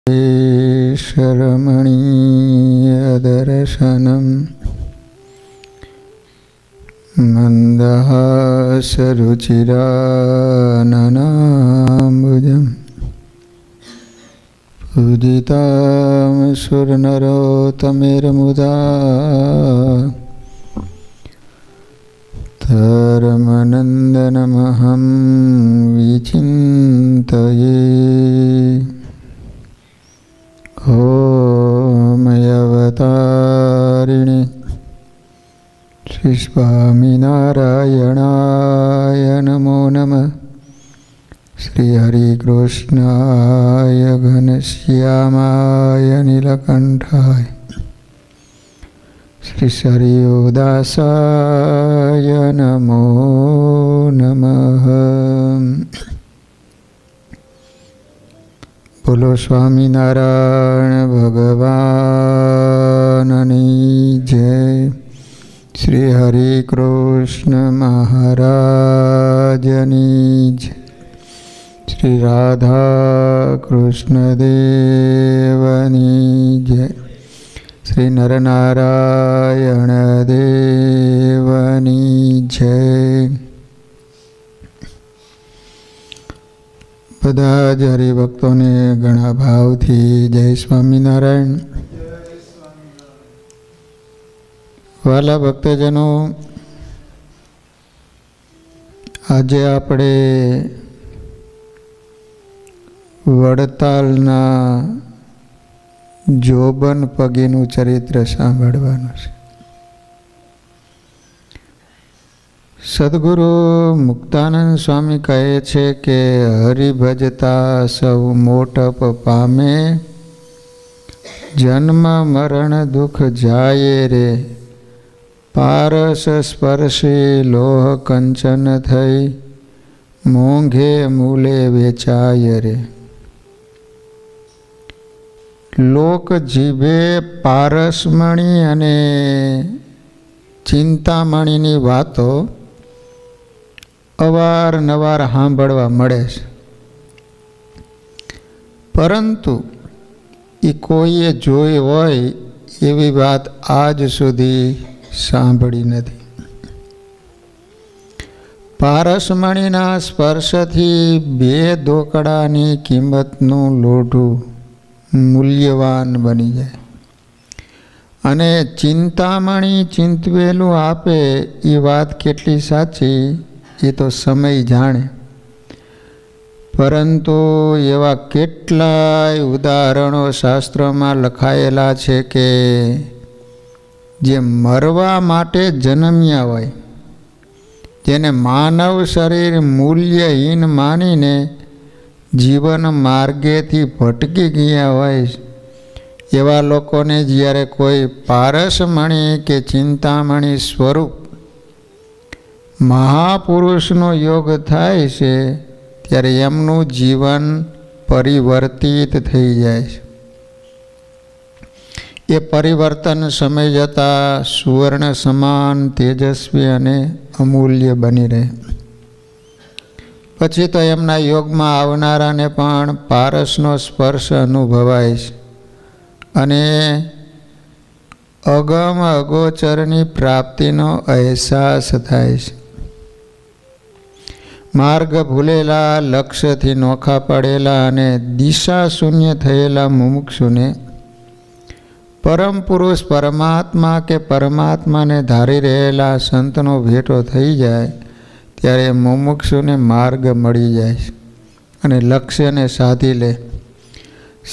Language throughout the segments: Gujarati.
शरमणीयदर्शनं मन्दहासरुचिराननाम्बुजं पूजितां सुरनरोत्तमेर्मुदा धर्मनन्दनमहं विचिन्तये। ओमयवतारिणे श्री स्वामिनारायणाय नमो नमः। श्री हरिकृष्णाय घनश्यामाय नीलकंठाय श्री सरयोदासाय नमो नमः। बोलो स्वामिनारायण भगवाननी जय। श्री हरिकृष्ण महाराजनी जय। श्री राधा कृष्ण देवनी जय। श्री नरनारायण देवनी जय। બધા જ હરિભક્તોને ઘણા ભાવથી જય સ્વામિનારાયણ. વાલા ભક્તજનો, આજે આપણે વડતાલના જોબન પગીનું ચરિત્ર સાંભળવાનું છે. સદગુરુ મુક્તાનંદ સ્વામી કહે છે કે હરિભજતા સૌ મોટપ પામે, જન્મ મરણ દુઃખ જાય રે, પારસ સ્પર્શી લોહ કંચન થઈ, મોંઘે મૂલે વેચાય રે. લોક જીભે પારસમણી અને ચિંતામણીની વાતો અવારનવાર સાંભળવા મળે છે, પરંતુ એ કોઈએ જોઈ હોય એવી વાત આજ સુધી સાંભળી નથી. પારસમણીના સ્પર્શથી બે ધોકડાની કિંમતનું લોઢું મૂલ્યવાન બની જાય, અને ચિંતામણી ચિંતવેલું આપે એ વાત કેટલી સાચી એ તો સમય જાણે. પરંતુ એવા કેટલાય ઉદાહરણો શાસ્ત્રોમાં લખાયેલા છે કે જે મરવા માટે જન્મ્યા હોય, જેને માનવ શરીર મૂલ્યહીન માનીને જીવન માર્ગેથી ભટકી ગયા હોય, એવા લોકોને જ્યારે કોઈ પારસમણી કે ચિંતામણી સ્વરૂપ મહાપુરુષનો યોગ થાય છે, ત્યારે એમનું જીવન પરિવર્તિત થઈ જાય છે. એ પરિવર્તન સમય જતાં સુવર્ણ સમાન તેજસ્વી અને અમૂલ્ય બની રહે. પછી તો એમના યોગમાં આવનારાને પણ પારસનો સ્પર્શ અનુભવાય છે, અને અગમ અગોચરની પ્રાપ્તિનો અહેસાસ થાય છે. માર્ગ ભૂલેલા, લક્ષ્યથી નોખા પડેલા અને દિશા શૂન્ય થયેલા મુમુક્ષુને પરમ પુરુષ પરમાત્મા કે પરમાત્માને ધારી રહેલા સંતનો ભેટો થઈ જાય, ત્યારે મુમુક્ષુને માર્ગ મળી જાય છે અને લક્ષ્યને સાધી લે.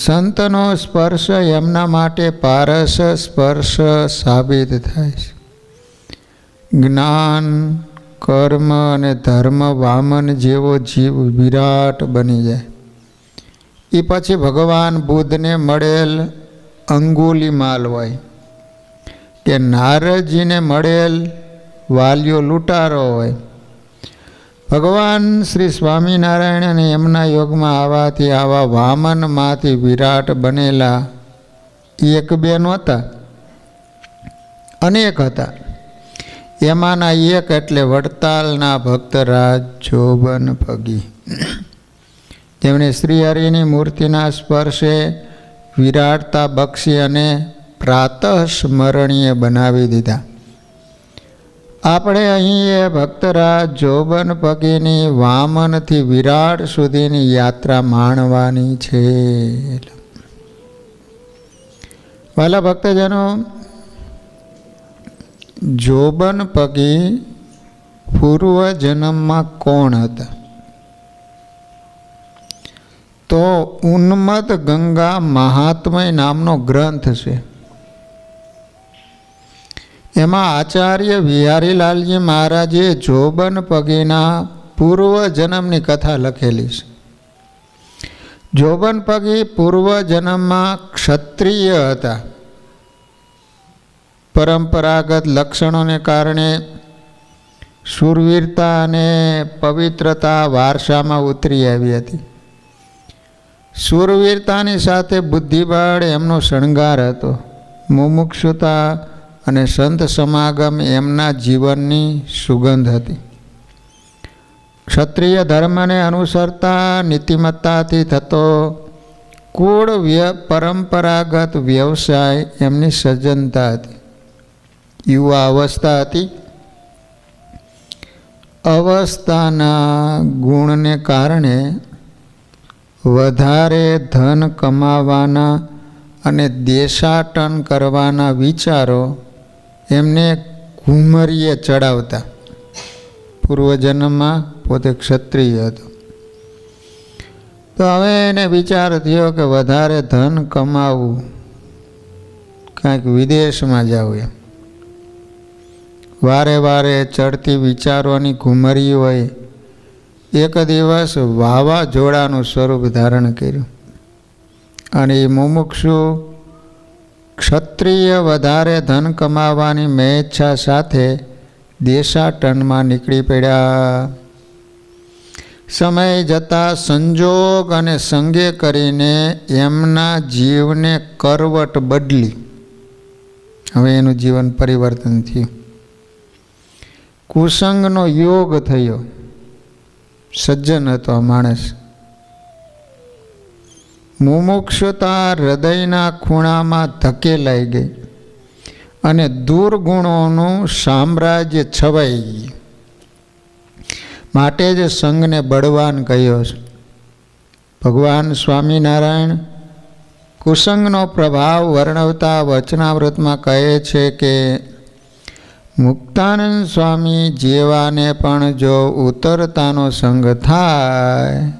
સંતનો સ્પર્શ એમના માટે પારસ સ્પર્શ સાબિત થાય છે. જ્ઞાન, કર્મ અને ધર્મ વામન જેવો જીવ વિરાટ બની જાય. એ પછી ભગવાન બુદ્ધને મળેલ અંગુલીમાલ હોય, કે નારદજીને મળેલ વાલિયો લૂંટારો હોય. ભગવાન શ્રી સ્વામિનારાયણ અને એમના યોગમાં આવવાથી આવા વામનમાંથી વિરાટ બનેલા એક બે નહોતા, અનેક હતા. એમાંના એક એટલે વડતાલના ભક્તરાજ જોબન પગી, જેમણે શ્રીહરિની મૂર્તિના સ્પર્શે વિરાટતા બક્ષી અને પ્રાતઃ સ્મરણીય બનાવી દીધા. આપણે અહીં એ ભક્તરાજ જોબન પગીની વામનથી વિરાટ સુધીની યાત્રા માણવાની છે. વાલા ભક્તજનો, જોબન પગી પૂર્વ જન્મમાં કોણ હતા? તો ઉન્મત્ત ગંગા મહાત્મય નામનો ગ્રંથ છે. એમાં આચાર્ય વિહારીલાલજી મહારાજે જોબન પગીના પૂર્વ જન્મની કથા લખેલી છે. જોબન પગી પૂર્વ જન્મમાં ક્ષત્રિય હતા. પરંપરાગત લક્ષણોને કારણે શૂરવીરતા અને પવિત્રતા વારસામાં ઉતરી આવી હતી. શૂરવીરતાની સાથે બુદ્ધિબળ એમનો શણગાર હતો. મુમુક્ષુતા અને સંત સમાગમ એમના જીવનની સુગંધ હતી. ક્ષત્રિય ધર્મને અનુસરતા નીતિમત્તાથી થતો કુળ પરંપરાગત વ્યવસાય એમની સજ્જનતા હતી. યુવા અવસ્થા હતી. અવસ્થાના ગુણને કારણે વધારે ધન કમાવાના અને દેશાટન કરવાના વિચારો એમને ઘુમરીએ ચડાવતા. પૂર્વજન્મમાં પોતે ક્ષત્રિય હતો. તો હવે એને વિચાર થયો કે વધારે ધન કમાવવું, કાંઈક વિદેશમાં જવું. એમ વારે વારે ચડતી વિચારોની ઘુમરી હોય એક દિવસ વાવાઝોડાનું સ્વરૂપ ધારણ કર્યું અને એ મુમુક્ષુ ક્ષત્રિય વધારે ધન કમાવાની મેચ્છા સાથે દેશાટનમાં નીકળી પડ્યા. સમય જતાં સંજોગ અને સંગે કરીને એમના જીવને કરવટ બદલી. હવે એનું જીવન પરિવર્તન થયું. કુસંગનો યોગ થયો. સજ્જન હતો આ માણસ. મુમુક્ષુતા હૃદયના ખૂણામાં ધકેલાઈ ગઈ અને દુર્ગુણોનું સામ્રાજ્ય છવાઈ ગયું. માટે જ સંઘને બળવાન કહ્યો છે. ભગવાન સ્વામિનારાયણ કુસંગનો પ્રભાવ વર્ણવતા વચનામૃતમાં કહે છે કે મુક્તાનંદ સ્વામી જેવાને પણ જો ઉતરતાનો સંગ થાય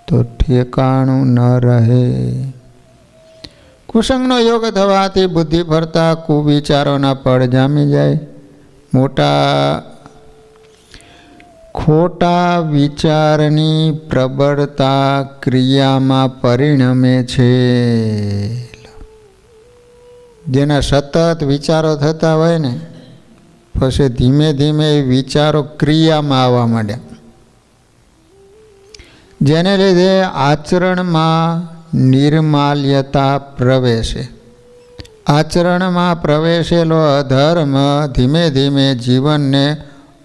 તો ઠેકાણું ન રહે. કુસંગનો યોગ થવાથી બુદ્ધિ ફરતા કુવિચારોના પડ જામી જાય. ખોટા વિચારની પ્રબળતા ક્રિયામાં પરિણમે છે. જેના સતત વિચારો થતા હોય ને, પછી ધીમે ધીમે એ વિચારો ક્રિયામાં આવવા માંડ્યા. જેને લીધે આચરણમાં નિર્માલ્યતા પ્રવેશે. આચરણમાં પ્રવેશેલો અધર્મ ધીમે ધીમે જીવનને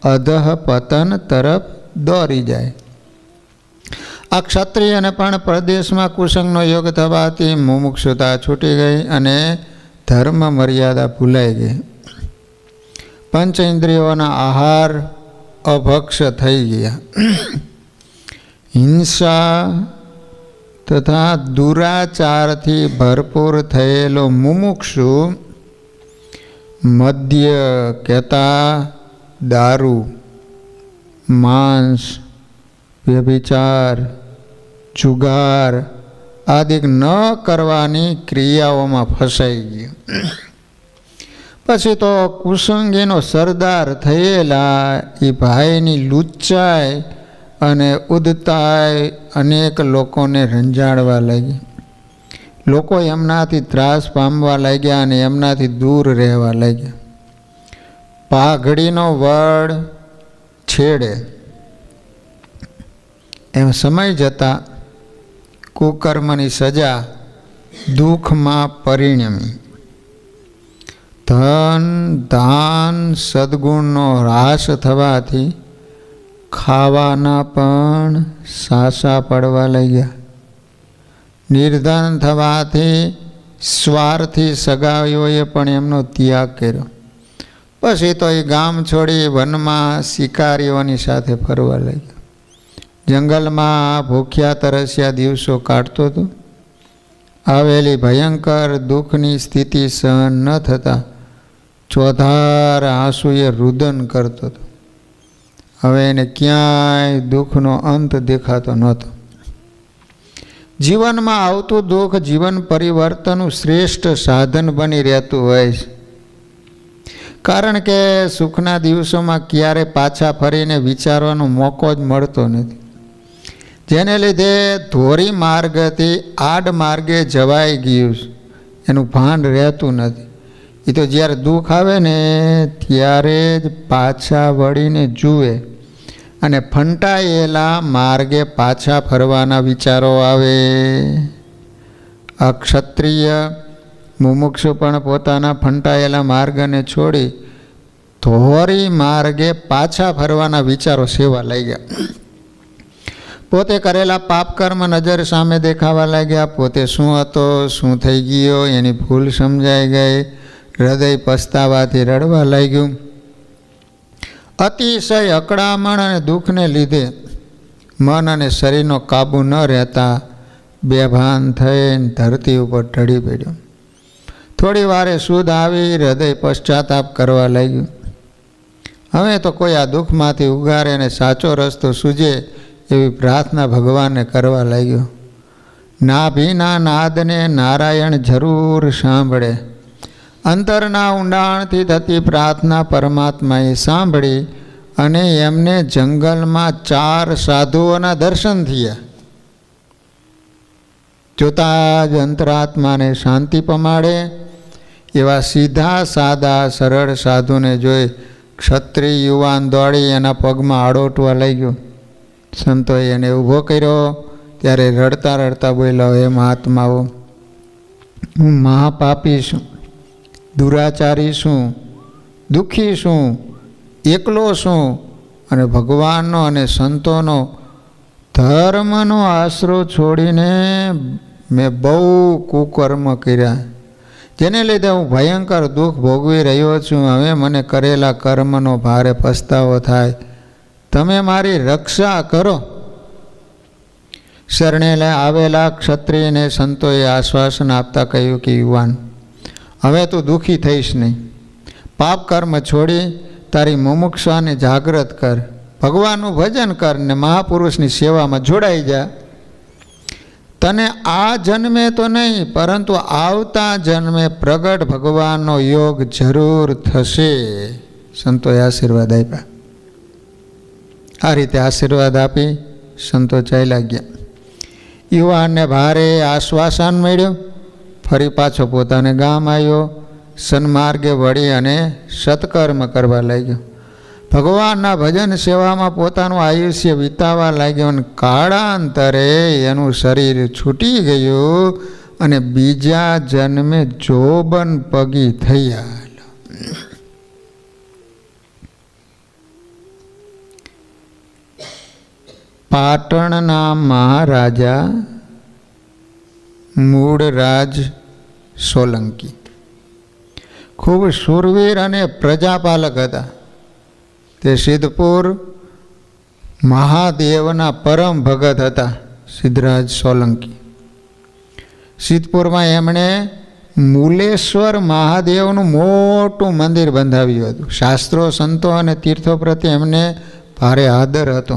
અધઃ પતન તરફ દોરી જાય. આ ક્ષત્રિયને પણ પ્રદેશમાં કુસંગનો યોગ થવાથી મુમુક્ષુતા છૂટી ગઈ અને ધર્મ મર્યાદા ભૂલાઈ ગઈ. પંચ ઇન્દ્રિયોના આહાર અભક્ષ થઈ ગયા. હિંસા તથા દુરાચારથી ભરપૂર થયેલો મુમુક્ષુ મદ્ય કહેતા દારૂ, માંસ, વ્યભિચાર, જુગાર આદિ ન કરવાની ક્રિયાઓમાં ફસાઈ ગયો. પછી તો કુસંગીનો સરદાર થયેલા એ ભાઈની લુચ્ચાઈ અને ઉદ્ધતાઈ અનેક લોકોને રંજાડવા લાગી. લોકો એમનાથી ત્રાસ પામવા લાગ્યા અને એમનાથી દૂર રહેવા લાગ્યા. પાઘડીનો વડ છેડે એમ સમય જતાં કુકર્મની સજા દુઃખમાં પરિણમી. ધન ધાન સદ્ગુણનો હ્રાસ થવાથી ખાવાના પણ સાસા પડવા લાગ્યા. નિર્ધન થવાથી સ્વાર્થી સગાઈઓએ પણ એમનો ત્યાગ કર્યો. પછી તો એ ગામ છોડી વનમાં શિકારીઓની સાથે ફરવા લાગ્યો. જંગલમાં ભૂખ્યા તરસ્યા દિવસો કાઢતો હતો. આવેલી ભયંકર દુઃખની સ્થિતિ સહન ન થતાં ચોધાર આંસુએ રુદન કરતો હતો. હવે એને ક્યાંય દુઃખનો અંત દેખાતો નહોતો. જીવનમાં આવતું દુઃખ જીવન પરિવર્તનનું શ્રેષ્ઠ સાધન બની રહેતું હોય છે. કારણ કે સુખના દિવસોમાં ક્યારે પાછા ફરીને વિચારવાનો મોકો જ મળતો નથી. જેને લીધે ધોરી માર્ગથી આડ માર્ગે જવાઈ ગયું છે, એનું ભાન રહેતું નથી. એ તો જ્યારે દુઃખ આવે ને ત્યારે જ પાછા વળીને જુએ અને ફંટાયેલા માર્ગે પાછા ફરવાના વિચારો આવે. અક્ષત્રિય મુમુક્ષુ પણ પોતાના ફંટાયેલા માર્ગને છોડી ધોરી માર્ગે પાછા ફરવાના વિચારો સેવા લાગ્યા. પોતે કરેલા પાપકર્મ નજર સામે દેખાવા લાગ્યા. પોતે શું હતો, શું થઈ ગયો, એની ભૂલ સમજાઈ ગઈ. હૃદય પસ્તાવાથી રડવા લાગ્યું. અતિશય અકળામણ અને દુઃખને લીધે મન અને શરીરનો કાબુ ન રહેતા બેભાન થઈને ધરતી ઉપર ઢળી પડ્યો. થોડી વારે સુધ આવી હૃદય પશ્ચાતાપ કરવા લાગ્યું. હવે તો કોઈ આ દુઃખમાંથી ઉગારે અને સાચો રસ્તો સૂજે એવી પ્રાર્થના ભગવાનને કરવા લાગ્યો. નાભીના નાદને નારાયણ જરૂર સાંભળે. અંતરના ઊંડાણથી થતી પ્રાર્થના પરમાત્માએ સાંભળી અને એમને જંગલમાં 4 સાધુઓના દર્શન થયા. જોતા જ અંતરાત્માને શાંતિ પમાડે એવા સીધા સાદા સરળ સાધુને જોઈ ક્ષત્રિય યુવાન દોડી એના પગમાં આડોટવા લાગ્યો. સંતોએ એને ઊભો કર્યો. ત્યારે રડતા રડતા બોલ્યો, હે મહાત્માઓ, હું મહાપાપી છું, દુરાચારી છું, દુઃખી છું, એકલો છું અને ભગવાનનો અને સંતોનો ધર્મનો આશરો છોડીને મેં બહુ કુકર્મ કર્યા, જેને લીધે હું ભયંકર દુઃખ ભોગવી રહ્યો છું. હવે મને કરેલા કર્મનો ભારે પસ્તાવો થાય. તમે મારી રક્ષા કરો. શરણે આવેલા ક્ષત્રિયને સંતોએ આશ્વાસન આપતા કહ્યું કે યુવાન, હવે તું દુઃખી થઈશ નહીં. પાપ કર્મ છોડી તારી મુમુક્ષાને જાગૃત કર, ભગવાનનું ભજન કર ને મહાપુરુષની સેવામાં જોડાઈ જા. તને આ જન્મે તો નહીં પરંતુ આવતા જન્મે પ્રગટ ભગવાનનો યોગ જરૂર થશે. સંતોએ આશીર્વાદ આપ્યા. આ રીતે આશીર્વાદ આપી સંતો ચાલ્યા ગયા. યુવાનને ભારે આશ્વાસન મળ્યું. ફરી પાછો પોતાને ગામ આવ્યો. સન્માર્ગે વળી અને સત્કર્મ કરવા લાગ્યો. ભગવાનના ભજન સેવામાં પોતાનું આયુષ્ય વિતાવવા લાગ્યો અને કાળાંતરે એનું શરીર છૂટી ગયું અને બીજા જન્મે જોબન પગી થયા. પાટણના મહારાજા મૂળરાજ સોલંકી ખૂબ શૂરવીર અને પ્રજાપાલક હતા. તે સિદ્ધપુર મહાદેવના પરમ ભગત હતા. સિદ્ધરાજ સોલંકી સિદ્ધપુરમાં એમણે મૂલેશ્વર મહાદેવનું મોટું મંદિર બંધાવ્યું હતું. શાસ્ત્રો, સંતો અને તીર્થો પ્રત્યે એમને ભારે આદર હતો.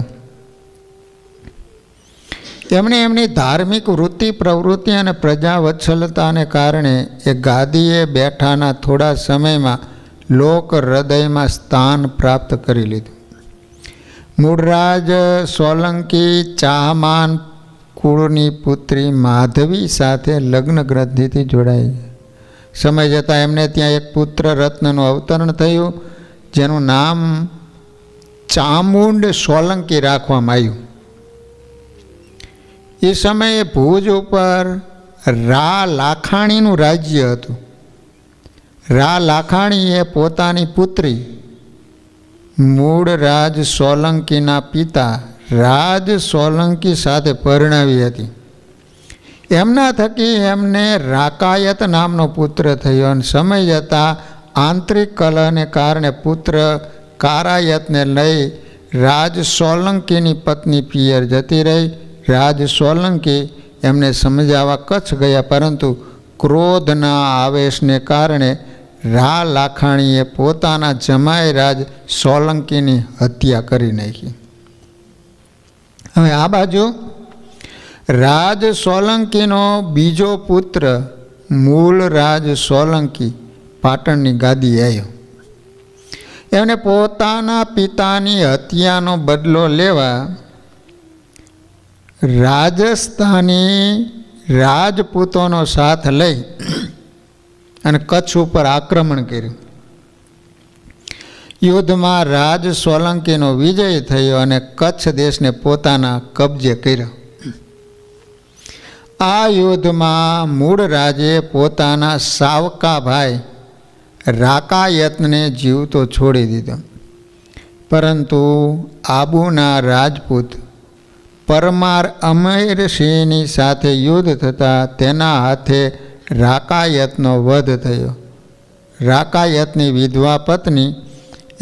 તેમણે એમની ધાર્મિક વૃત્તિ, પ્રવૃત્તિ અને પ્રજાવત્સલતાને કારણે એ ગાદીએ બેઠાના થોડા સમયમાં લોક હૃદયમાં સ્થાન પ્રાપ્ત કરી લીધું. મૂળરાજ સોલંકી ચાહમાન કુળની પુત્રી માધવી સાથે લગ્ન ગ્રંથિથી જોડાઈ. સમય જતાં એમને ત્યાં એક પુત્ર રત્નનું અવતરણ થયું, જેનું નામ ચામુંડ સોલંકી રાખવામાં આવ્યું. એ સમયે ભુજ ઉપર રા લાખાણીનું રાજ્ય હતું. રા લાખાણીએ પોતાની પુત્રી મૂળ રાજ સોલંકીના પિતા રાજ સોલંકી સાથે પરણાવી હતી. એમના થકી એમને રાકાયત નામનો પુત્ર થયો અને સમય જતાં આંતરિક કલહને કારણે પુત્ર કારાયતને લઈ રાજ સોલંકીની પત્ની પિયર જતી રહી. રાજ સોલંકી એમને સમજાવવા કચ્છ ગયા, પરંતુ ક્રોધના આવેશને કારણે રા લાખાણીએ પોતાના જમાઈ રાજ સોલંકીની હત્યા કરી નાખી. હવે આ બાજુ રાજ સોલંકીનો બીજો પુત્ર મૂળ રાજ સોલંકી પાટણની ગાદી આવ્યો. એમને પોતાના પિતાની હત્યાનો બદલો લેવા રાજસ્થાની રાજપૂતોનો સાથ લઈ અને કચ્છ ઉપર આક્રમણ કર્યું. યુદ્ધમાં રાજ સોલંકીનો વિજય થયો અને કચ્છ દેશને પોતાના કબજે કર્યો. આ યુદ્ધમાં મૂળ રાજે પોતાના સાવકા ભાઈ રાકાયતને જીવતો છોડી દીધો, પરંતુ આબુના રાજપૂત પરમાર અમીરસિંહની સાથે યુદ્ધ થતાં તેના હાથે રાકાયતનો વધ થયો. રાકાયતની વિધવા પત્ની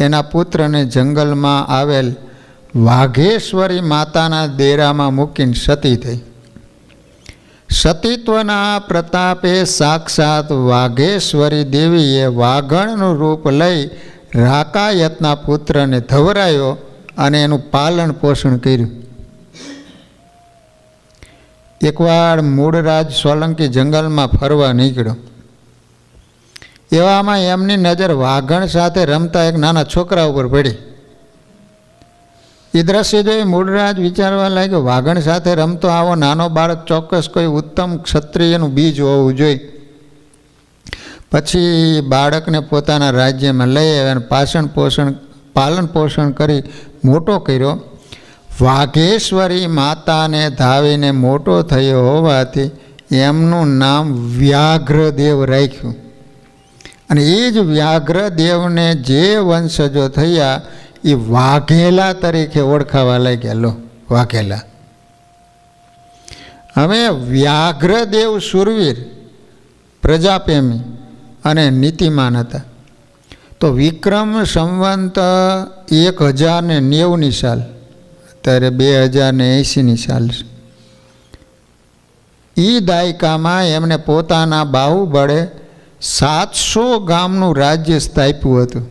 એના પુત્રને જંગલમાં આવેલ વાઘેશ્વરી માતાના ડેરામાં મૂકીને સતી થઈ. સતીત્વના પ્રતાપે સાક્ષાત વાઘેશ્વરી દેવીએ વાઘણનું રૂપ લઈ રાકાયતના પુત્રને ધવરાયો અને એનું પાલન પોષણ કર્યું. એકવાર મૂળરાજ સોલંકી જંગલમાં ફરવા નીકળ્યો. એવામાં એમની નજર વાઘણ સાથે રમતા એક નાના છોકરા ઉપર પડી. એ દ્રશ્ય જોઈ મૂળરાજ વિચારવા લાગ્યો, વાઘણ સાથે રમતો આવો નાનો બાળક ચોક્કસ કોઈ ઉત્તમ ક્ષત્રિયનું બીજ હોવું જોઈએ. પછી બાળકને પોતાના રાજ્યમાં લઈ આવ્યા અને પાલન પોષણ કરી મોટો કર્યો. વાઘેશ્વરી માતાને ધાવીને મોટો થયો હોવાથી એમનું નામ વ્યાઘ્રદેવ રાખ્યું. અને એ જ વ્યાઘ્રદેવને જે વંશજો થયા એ વાઘેલા તરીકે ઓળખાવા લાગ્યા. લો, વાઘેલા. હવે વ્યાઘ્રદેવ શૂરવીર, પ્રજાપ્રેમી અને નીતિમાન હતા. તો વિક્રમ સંવંત 1090ની સાલ, અત્યારે 2080ની સાલ છે. એ દાયકામાં એમણે પોતાના બાહુબળે 700 ગામનું રાજ્ય સ્થાપ્યું હતું.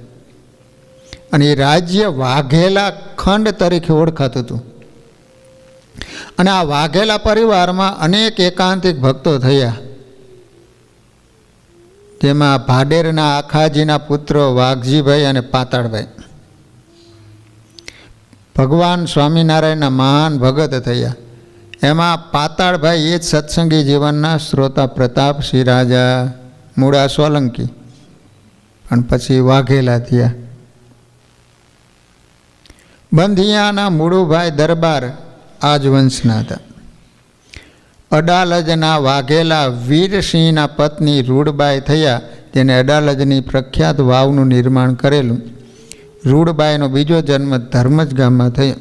અને એ રાજ્ય વાઘેલા ખંડ તરીકે ઓળખાતું હતું. અને આ વાઘેલા પરિવારમાં અનેક એકાંતિક ભક્તો થયા, જેમાં ભાડેરના આખાજીના પુત્રો વાઘજીભાઈ અને પાતાળભાઈ. ભગવાન સ્વામિનારાયણના મહાન ભગત થયા. એમાં પાતાળભાઈ એ જ સત્સંગી જીવનના શ્રોતા પ્રતાપસિંહ રાજા મૂળા સોલંકી, અને પછી વાઘેલા થયા. બંધિયાના મૂળુભાઈ દરબાર આ જ વંશના હતા. અડાલજના વાઘેલા વીરસિંહના પત્ની રૂડબાઈ થયા, જેને અડાલજની પ્રખ્યાત વાવનું નિર્માણ કરેલું. રૂડબાઈનો બીજો જન્મ ધર્મજ ગામમાં થયો,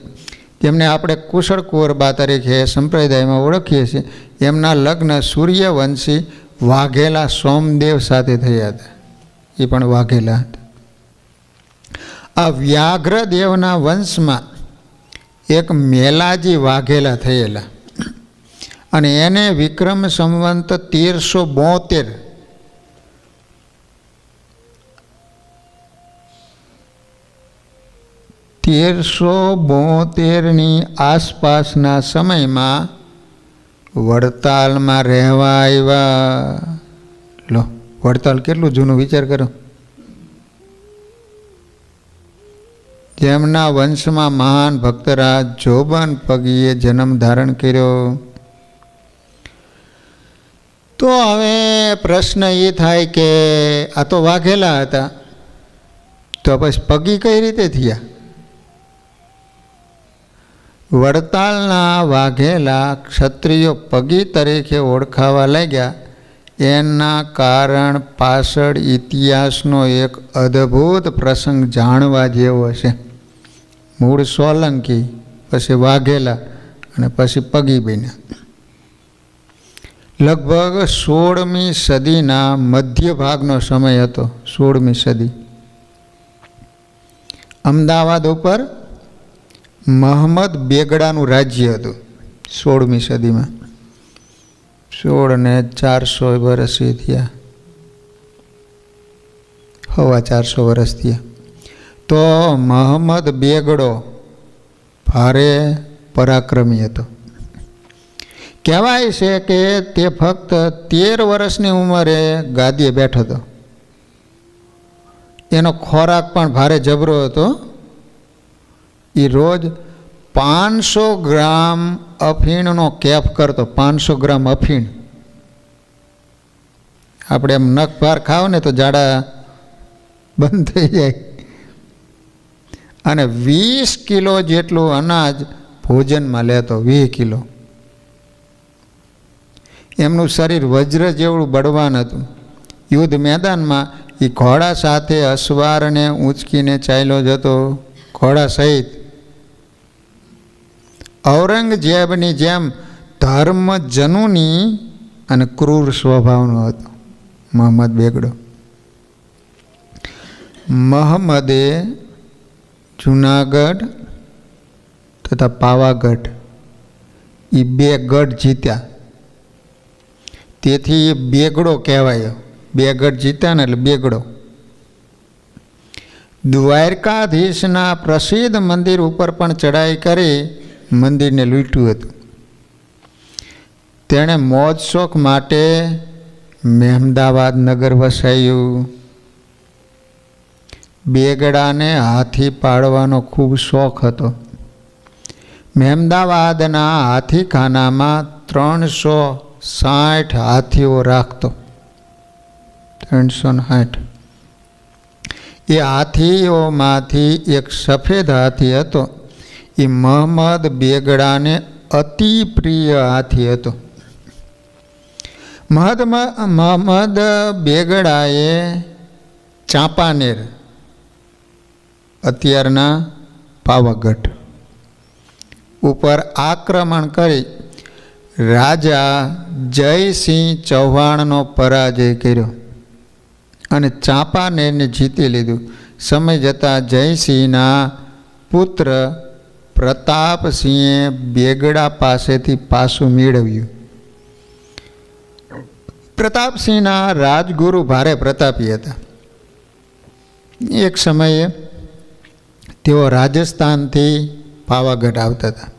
જેમને આપણે કુશળ કુંવરબા તરીકે સંપ્રદાયમાં ઓળખીએ છીએ. એમના લગ્ન સૂર્યવંશી વાઘેલા સોમદેવ સાથે થયા હતા. એ પણ વાઘેલા હતા. આ વ્યાઘ્રદેવના વંશમાં એક મેલાજી વાઘેલા થયેલા, અને એને વિક્રમ સંવંત 1372ની આસપાસના સમયમાં વડતાલમાં રહેવા આવ્યા. લો, વડતાલ કેટલું જૂનું વિચાર કરો. જેમના વંશમાં મહાન ભક્તરાજ જોબન પગીએ જન્મ ધારણ કર્યો. તો હવે પ્રશ્ન એ થાય કે આ તો વાઘેલા હતા, તો પછી પગી કઈ રીતે થયા? વડતાલના વાઘેલા ક્ષત્રિયો પગી તરીકે ઓળખાવા લાગ્યા. એના કારણ પાછળ ઇતિહાસનો એક અદ્ભુત પ્રસંગ જાણવા જેવો છે. મૂળ સોલંકી, પછી વાઘેલા, અને પછી પગી બન્યા. લગભગ 16મી સદીના મધ્ય ભાગનો સમય હતો. 16મી સદી. અમદાવાદ ઉપર મહંમદ બેગડાનું રાજ્ય હતું 16મી સદીમાં. 16 ને 400 વર્ષ થયા, 450 વર્ષ થયા. તો મહંમદ બેગડો ભારે પરાક્રમી હતો. કહેવાય છે કે તે ફક્ત 13 વર્ષની ઉંમરે ગાદીએ બેઠો હતો. એનો ખોરાક પણ ભારે જબરો હતો. એ રોજ 500 ગ્રામ અફીણનો કેફ કરતો. 500 ગ્રામ અફીણ. આપણે એમ નખ ભાર ખાવ ને તો જાડા બંધ થઈ જાય. અને 20 કિલો જેટલું અનાજ ભોજનમાં લેતો. 20 કિલો. એમનું શરીર વજ્ર જેવડું બળવાન હતું. યુદ્ધ મેદાનમાં એ ઘોડા સાથે અસવારને ઊંચકીને ચાલ્યો જતો, ઘોડા સહિત. ઔરંગઝેબની જેમ ધર્મ જનૂની અને ક્રૂર સ્વભાવનો હતો મહંમદ બેગડો. મહંમદે જૂનાગઢ તથા પાવાગઢ એ 2 ગઢ જીત્યા. તેથી એ બેગડો કહેવાયો. 2 ગઢ જીત્યા ને એટલે બેગડો. દ્વારકાધીશના પ્રસિદ્ધ મંદિર ઉપર પણ ચડાઈ કરી મંદિરને લૂંટ્યું હતું. તેણે મોજ શોખ માટે મહેમદાવાદ નગર વસાવ્યું. બેગડાને હાથી પાડવાનો ખૂબ શોખ હતો. મહેમદાવાદના હાથીખાનામાં 360 હાથીઓ રાખતો. 360. એ હાથીઓમાંથી એક સફેદ હાથી હતો. એ મહંમદ બેગડાને અતિ પ્રિય હાથી હતો. મહંમદ બેગડાએ ચાંપાનેર, અત્યારના પાવાગઢ ઉપર આક્રમણ કરી રાજા જયસિંહ ચૌહાણનો પરાજય કર્યો અને ચાંપાનેરને જીતી લીધું. સમય જતાં જયસિંહના પુત્ર પ્રતાપસિંહે બેગડા પાસેથી પાછું મેળવ્યું. પ્રતાપસિંહના રાજગુરુ ભારે પ્રતાપી હતા. એક સમયે તેઓ રાજસ્થાનથી પાવાગઢ આવતા હતા.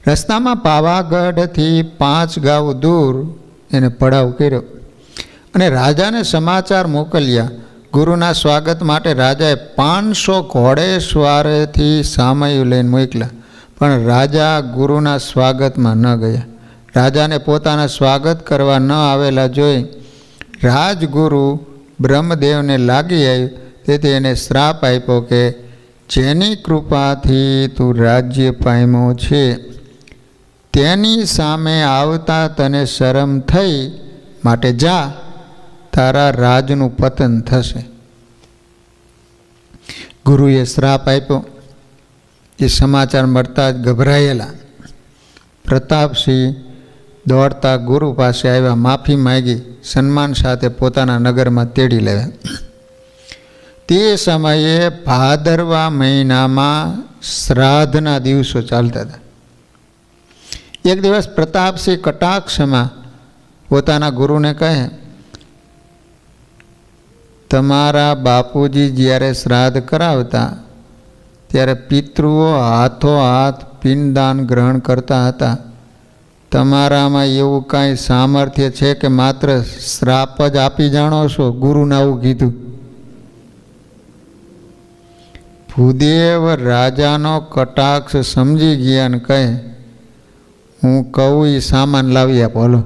રસ્તામાં પાવાગઢથી 5 ગાંવ દૂર એને પડાવ કર્યો અને રાજાને સમાચાર મોકલ્યા. ગુરુના સ્વાગત માટે રાજાએ 500 ઘોડેસવારથી સામયું લઈને મોકલ્યા, પણ રાજા ગુરુના સ્વાગતમાં ન ગયા. રાજાને પોતાના સ્વાગત કરવા ન આવેલા જોઈ રાજગુરુ બ્રહ્મદેવને લાગી આવ્યું. તેથી એને શ્રાપ આપ્યો કે જેની કૃપાથી તું રાજ્ય પામ્યો છે તેની સામે આવતા તને શરમ થઈ, માટે જા, તારા રાજનું પતન થશે. ગુરુએ શ્રાપ આપ્યો. એ સમાચાર મળતા જ ગભરાયેલા પ્રતાપસિંહ દોડતા ગુરુ પાસે આવ્યા, માફી માગી સન્માન સાથે પોતાના નગરમાં તેડી લાવ્યા. તે સમયે ભાદરવા મહિનામાં શ્રાદ્ધના દિવસો ચાલતા હતા. એક દિવસ પ્રતાપસિંહ કટાક્ષમાં પોતાના ગુરુને કહે, તમારા બાપુજી જ્યારે શ્રાદ્ધ કરાવતા ત્યારે પિતૃઓ હાથોહાથ પિંડદાન ગ્રહણ કરતા હતા. તમારામાં એવું કાંઈ સામર્થ્ય છે કે માત્ર શ્રાપ જ આપી જાણો છો? ગુરુને આવું કીધું. ભૂદેવ રાજાનો કટાક્ષ સમજી ગયા અને કહે, હું કહું એ સામાન લાવી આપો. હલો,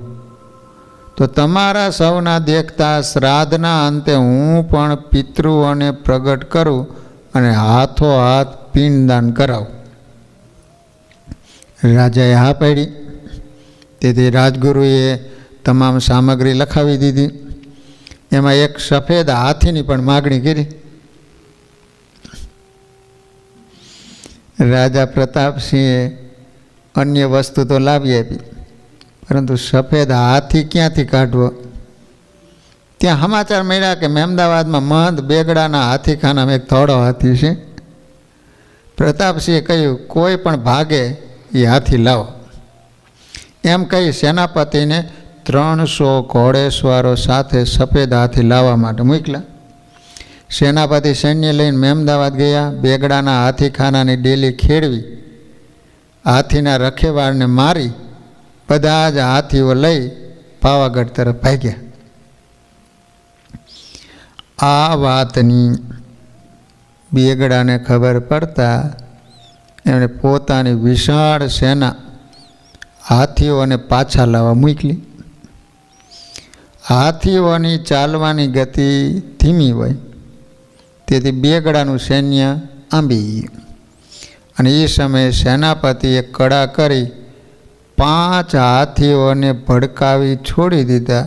તો તમારા સૌના દેખતા શ્રાદ્ધના અંતે હું પણ પિતૃઓને પ્રગટ કરું અને હાથોહાથ પિંડદાન કરાવું. રાજાએ હા પાડી. તેથી રાજગુરુએ તમામ સામગ્રી લખાવી દીધી. એમાં એક સફેદ હાથીની પણ માગણી કરી. રાજા પ્રતાપસિંહે અન્ય વસ્તુ તો લાવી આપી, પરંતુ સફેદ હાથી ક્યાંથી કાઢવો? ત્યાં સમાચાર મળ્યા કે મહેમદાવાદમાં મહંત બેગડાના હાથીખાનામાં એક થોડો હાથી છે. પ્રતાપસિંહે કહ્યું, કોઈ પણ ભાગે એ હાથી લાવો. એમ કહી સેનાપતિને 300 ઘોડેસવારો સાથે સફેદ હાથી લાવવા માટે મોકલ્યા. સેનાપતિ સૈન્ય લઈને મહેમદાવાદ ગયા. બેગડાના હાથીખાનાની ડેલી ખેડવી, હાથીના રખેવાળને મારી બધા જ હાથીઓ લઈ પાવાગઢ તરફ ભાગ્યા. આ વાતની બેગડાને ખબર પડતા એમણે પોતાની વિશાળ સેના હાથીઓને પાછા લાવવા મોકલી. હાથીઓની ચાલવાની ગતિ ધીમી હોય, તેથી બેગડાનું સૈન્ય આંબી ગયું. અને એ સમયે સેનાપતિએ કડા કરી 5 હાથીઓને ભડકાવી છોડી દીધા,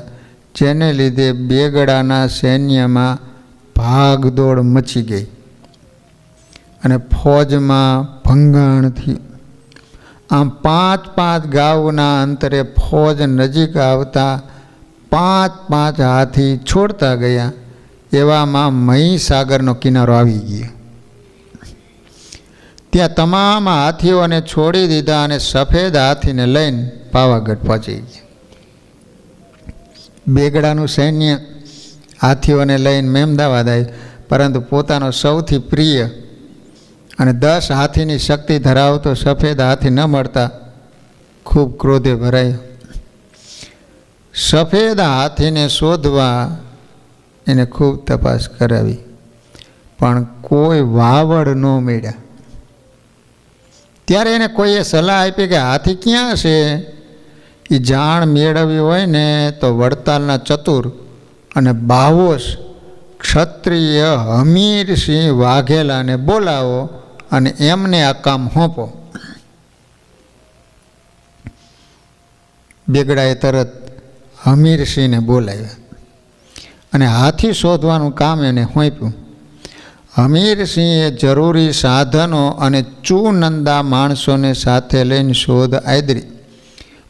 જેને લીધે બેગડાના સૈન્યમાં ભાગદોડ મચી ગઈ અને ફોજમાં ભંગાણ થયું. આમ 5 ગાઉના અંતરે ફોજ નજીક આવતા 5 હાથી છોડતા ગયા. એવામાં મહીસાગરનો કિનારો આવી ગયો. ત્યાં તમામ હાથીઓને છોડી દીધા અને સફેદ હાથીને લઈને પાવાગઢ પહોંચી ગયા. બેગડાનું સૈન્ય હાથીઓને લઈને મહેમદાવાદ આવ્યું, પરંતુ પોતાનો સૌથી પ્રિય અને 10 હાથીની શક્તિ ધરાવતો સફેદ હાથી ન મળતા ખૂબ ક્રોધે ભરાયો. સફેદ હાથીને શોધવા એને ખૂબ તપાસ કરાવી, પણ કોઈ વાવડ ન મળ્યા. ત્યારે એને કોઈએ સલાહ આપી કે હાથી ક્યાં છે? એ જાણ મેળવવી હોય ને તો વડતાલના ચતુર અને બાહોશ ક્ષત્રિય હમીરસિંહ વાઘેલાને બોલાવો અને એમને આ કામ સોંપો. બેગડાએ તરત હમીરસિંહને બોલાવ્યા અને હાથી શોધવાનું કામ એને સોંપ્યું. હમીરસિંહે જરૂરી સાધનો અને ચુનંદા માણસોને સાથે લઈને શોધ આદરી.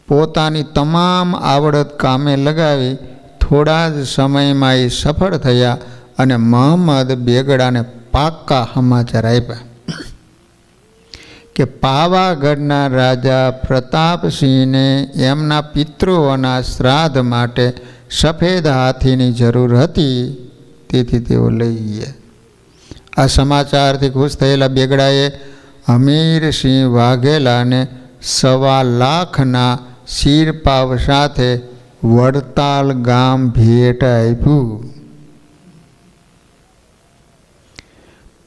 પોતાની તમામ આવડત કામે લગાવી થોડા જ સમયમાં એ સફળ થયા અને મહંમદ બેગડાને પાક્કા સમાચાર આપ્યા કે પાવાગઢના રાજા પ્રતાપસિંહને એમના પિતૃઓના શ્રાદ્ધ માટે સફેદ હાથીની જરૂર હતી, તેથી તેઓ લઈ ગયા. આ સમાચારથી ખુશ થયેલા બેગડાએ હમીરસિંહ વાઘેલાને 1.25 લાખના શિરપાવ સાથે વડતાલ ગામ ભેટ આપ્યું.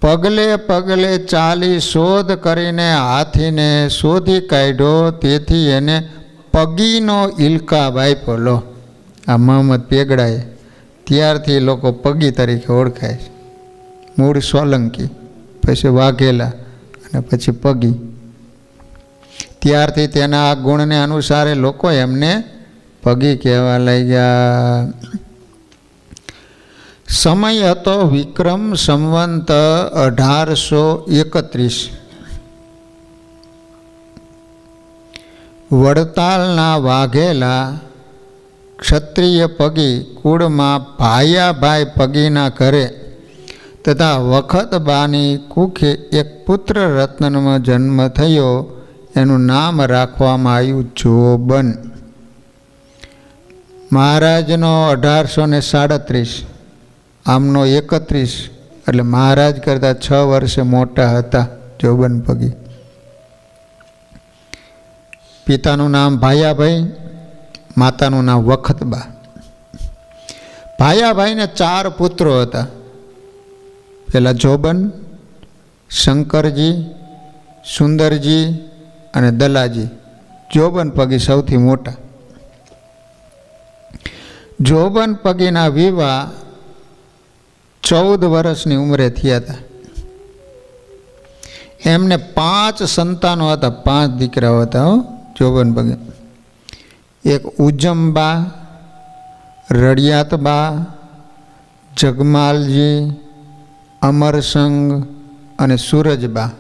પગલે પગલે ચાલી શોધ કરીને હાથીને શોધી કાઢ્યો, તેથી એને પગીનો ઇલકાબ આપ્યો. લો, આ મહંમદ બેગડાએ. ત્યારથી લોકો પગી તરીકે ઓળખાય છે. મૂળ સોલંકી, પછી વાઘેલા અને પછી પગી. ત્યારથી તેના આ ગુણને અનુસારે લોકો એમને પગી કહેવા લાગ્યા. સમય હતો વિક્રમ સંવંત 1831. વડતાલના વાઘેલા ક્ષત્રિય પગી કુળમાં ભાયાભાઈ પગીના ઘરે તથા વખતબાની કુખે એક પુત્ર રત્નનો જન્મ થયો. એનું નામ રાખવામાં આવ્યું જોબન. મહારાજનો 1837, આમનો 31, એટલે મહારાજ કરતાં 6 વર્ષે મોટા હતા જોબન પગી. પિતાનું નામ ભાયાભાઈ, માતાનું નામ વખતબા. ભાયાભાઈને 4 પુત્રો હતા. પહેલાં જોબન, શંકરજી, સુંદરજી અને દલાજી. જોબન પગી સૌથી મોટા. જોબન પગીના વિવાહ 14 વર્ષની ઉંમરે થયા હતા. એમને 5 સંતાનો હતા, 5 દીકરાઓ હતા જોબન પગી. એક ઉજ્જમબા, રડિયાતબા, જગમાલજી, અમરસંગ અને સૂરજબા.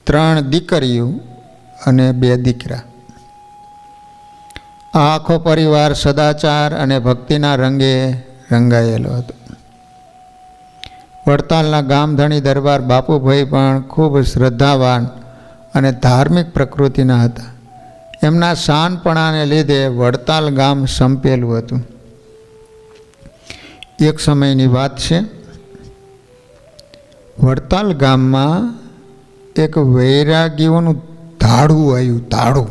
3 દીકરીઓ અને 2 દીકરા. આ આખો પરિવાર સદાચાર અને ભક્તિના રંગે રંગાયેલો હતો. વડતાલના ગામધણી દરબાર બાપુભાઈ પણ ખૂબ શ્રદ્ધાવાન અને ધાર્મિક પ્રકૃતિના હતા. એમના શાનપણાને લીધે વડતાલ ગામ સંપેલું હતું. એક સમયની વાત છે, વડતાલ ગામમાં એક વૈરાગીઓનું ધાડું આવ્યું, ધાડું.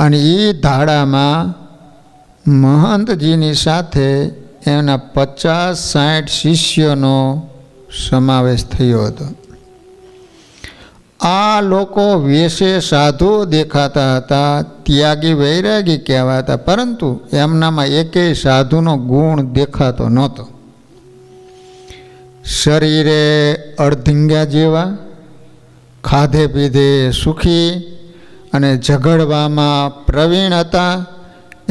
અને એ ધાડામાં મહંતજીની સાથે એના 50-60 શિષ્યોનો સમાવેશ થયો હતો. આ લોકો વેશે સાધુ દેખાતા હતા, ત્યાગી વૈરાગી કહેવાતા, પરંતુ એમનામાં એકેય સાધુનો ગુણ દેખાતો નહોતો. શરીરે અડધીંગા જેવા, ખાધે પીધે સુખી અને ઝઘડવામાં પ્રવીણ હતા.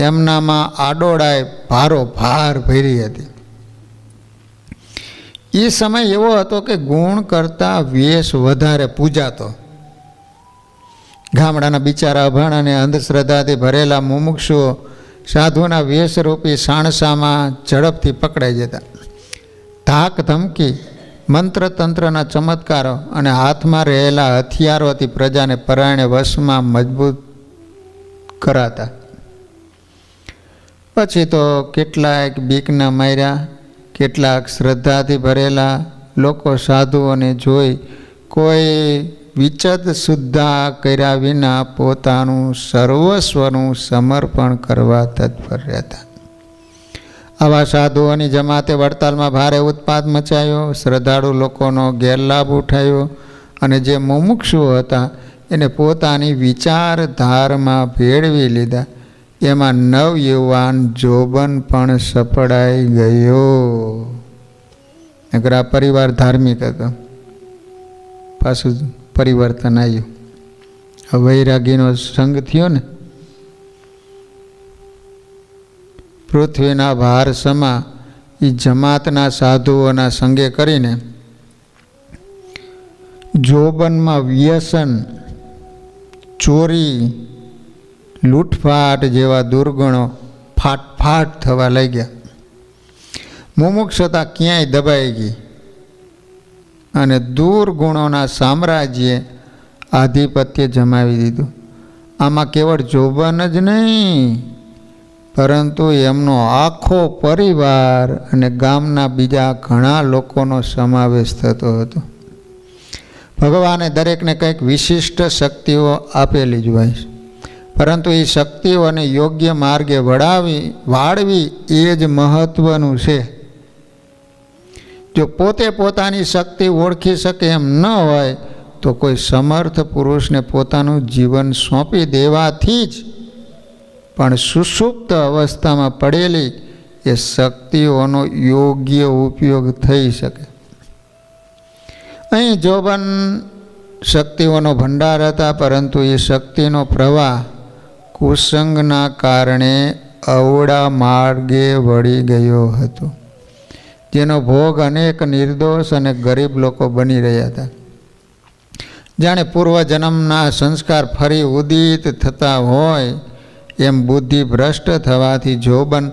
એમનામાં આડોળાઈ ભારો ભાર ભરી હતી. એ સમય એવો હતો કે ગુણ કરતાં વેશ વધારે પૂજાતો. ગામડાના બિચારા અભણ અને અંધશ્રદ્ધાથી ભરેલા મુમુક્ષુઓ સાધુના વેશરૂપી સાણસામાં ઝડપથી પકડાઈ જતા. ધાક ધમકી, મંત્ર તંત્રના ચમત્કારો અને હાથમાં રહેલા હથિયારોથી પ્રજાને પરાયણે વશમાં મજબૂત કરાતા. પછી તો કેટલાક બીકના માર્યા, કેટલાક શ્રદ્ધાથી ભરેલા લોકો સાધુઓને જોઈ કોઈ વિચત સુદ્ધા કર્યા વિના પોતાનું સર્વસ્વનું સમર્પણ કરવા તત્પર રહેતા. આવા સાધુઓની જમાતે વડતાલમાં ભારે ઉત્પાત મચાયો. શ્રદ્ધાળુ લોકોનો ગેરલાભ ઉઠાયો અને જે મુમુક્ષુઓ હતા એને પોતાની વિચારધારમાં ભેળવી લીધા. એમાં નવયુવાન જોબન પણ સપડાઈ ગયો. નકર આ પરિવાર ધાર્મિક હતો, પાછું પરિવર્તન આવ્યું. વૈરાગીનો સંગ થયો ને, પૃથ્વીના ભાર સમા એ જમાતના સાધુઓના સંગે કરીને જોબનમાં વ્યસન, ચોરી, લૂંટફાટ જેવા દુર્ગુણો ફાટફાટ થવા લાગ્યા. મુમુક્ષતા ક્યાંય દબાઈ ગઈ અને દુર્ગુણોના સામ્રાજ્યે આધિપત્ય જમાવી દીધું. આમાં કેવળ જોબન જ નહીં, પરંતુ એમનો આખો પરિવાર અને ગામના બીજા ઘણા લોકોનો સમાવેશ થતો હતો. ભગવાને દરેકને કંઈક વિશિષ્ટ શક્તિઓ આપેલી જ હોય છે, પરંતુ એ શક્તિઓને યોગ્ય માર્ગે વાળવી એ જ મહત્ત્વનું છે. જો પોતે પોતાની શક્તિ ઓળખી શકે એમ ન હોય તો કોઈ સમર્થ પુરુષને પોતાનું જીવન સોંપી દેવાથી જ પણ સુષુપ્ત અવસ્થામાં પડેલી એ શક્તિઓનો યોગ્ય ઉપયોગ થઈ શકે. અહીં જોબન શક્તિઓનો ભંડાર હતા, પરંતુ એ શક્તિનો પ્રવાહ કુસંગના કારણે અવળા માર્ગે વળી ગયો હતો, જેનો ભોગ અનેક નિર્દોષ અને ગરીબ લોકો બની રહ્યા હતા. જાણે પૂર્વજન્મના સંસ્કાર ફરી ઉદિત થતા હોય એમ બુદ્ધિ ભ્રષ્ટ થવાથી જોબન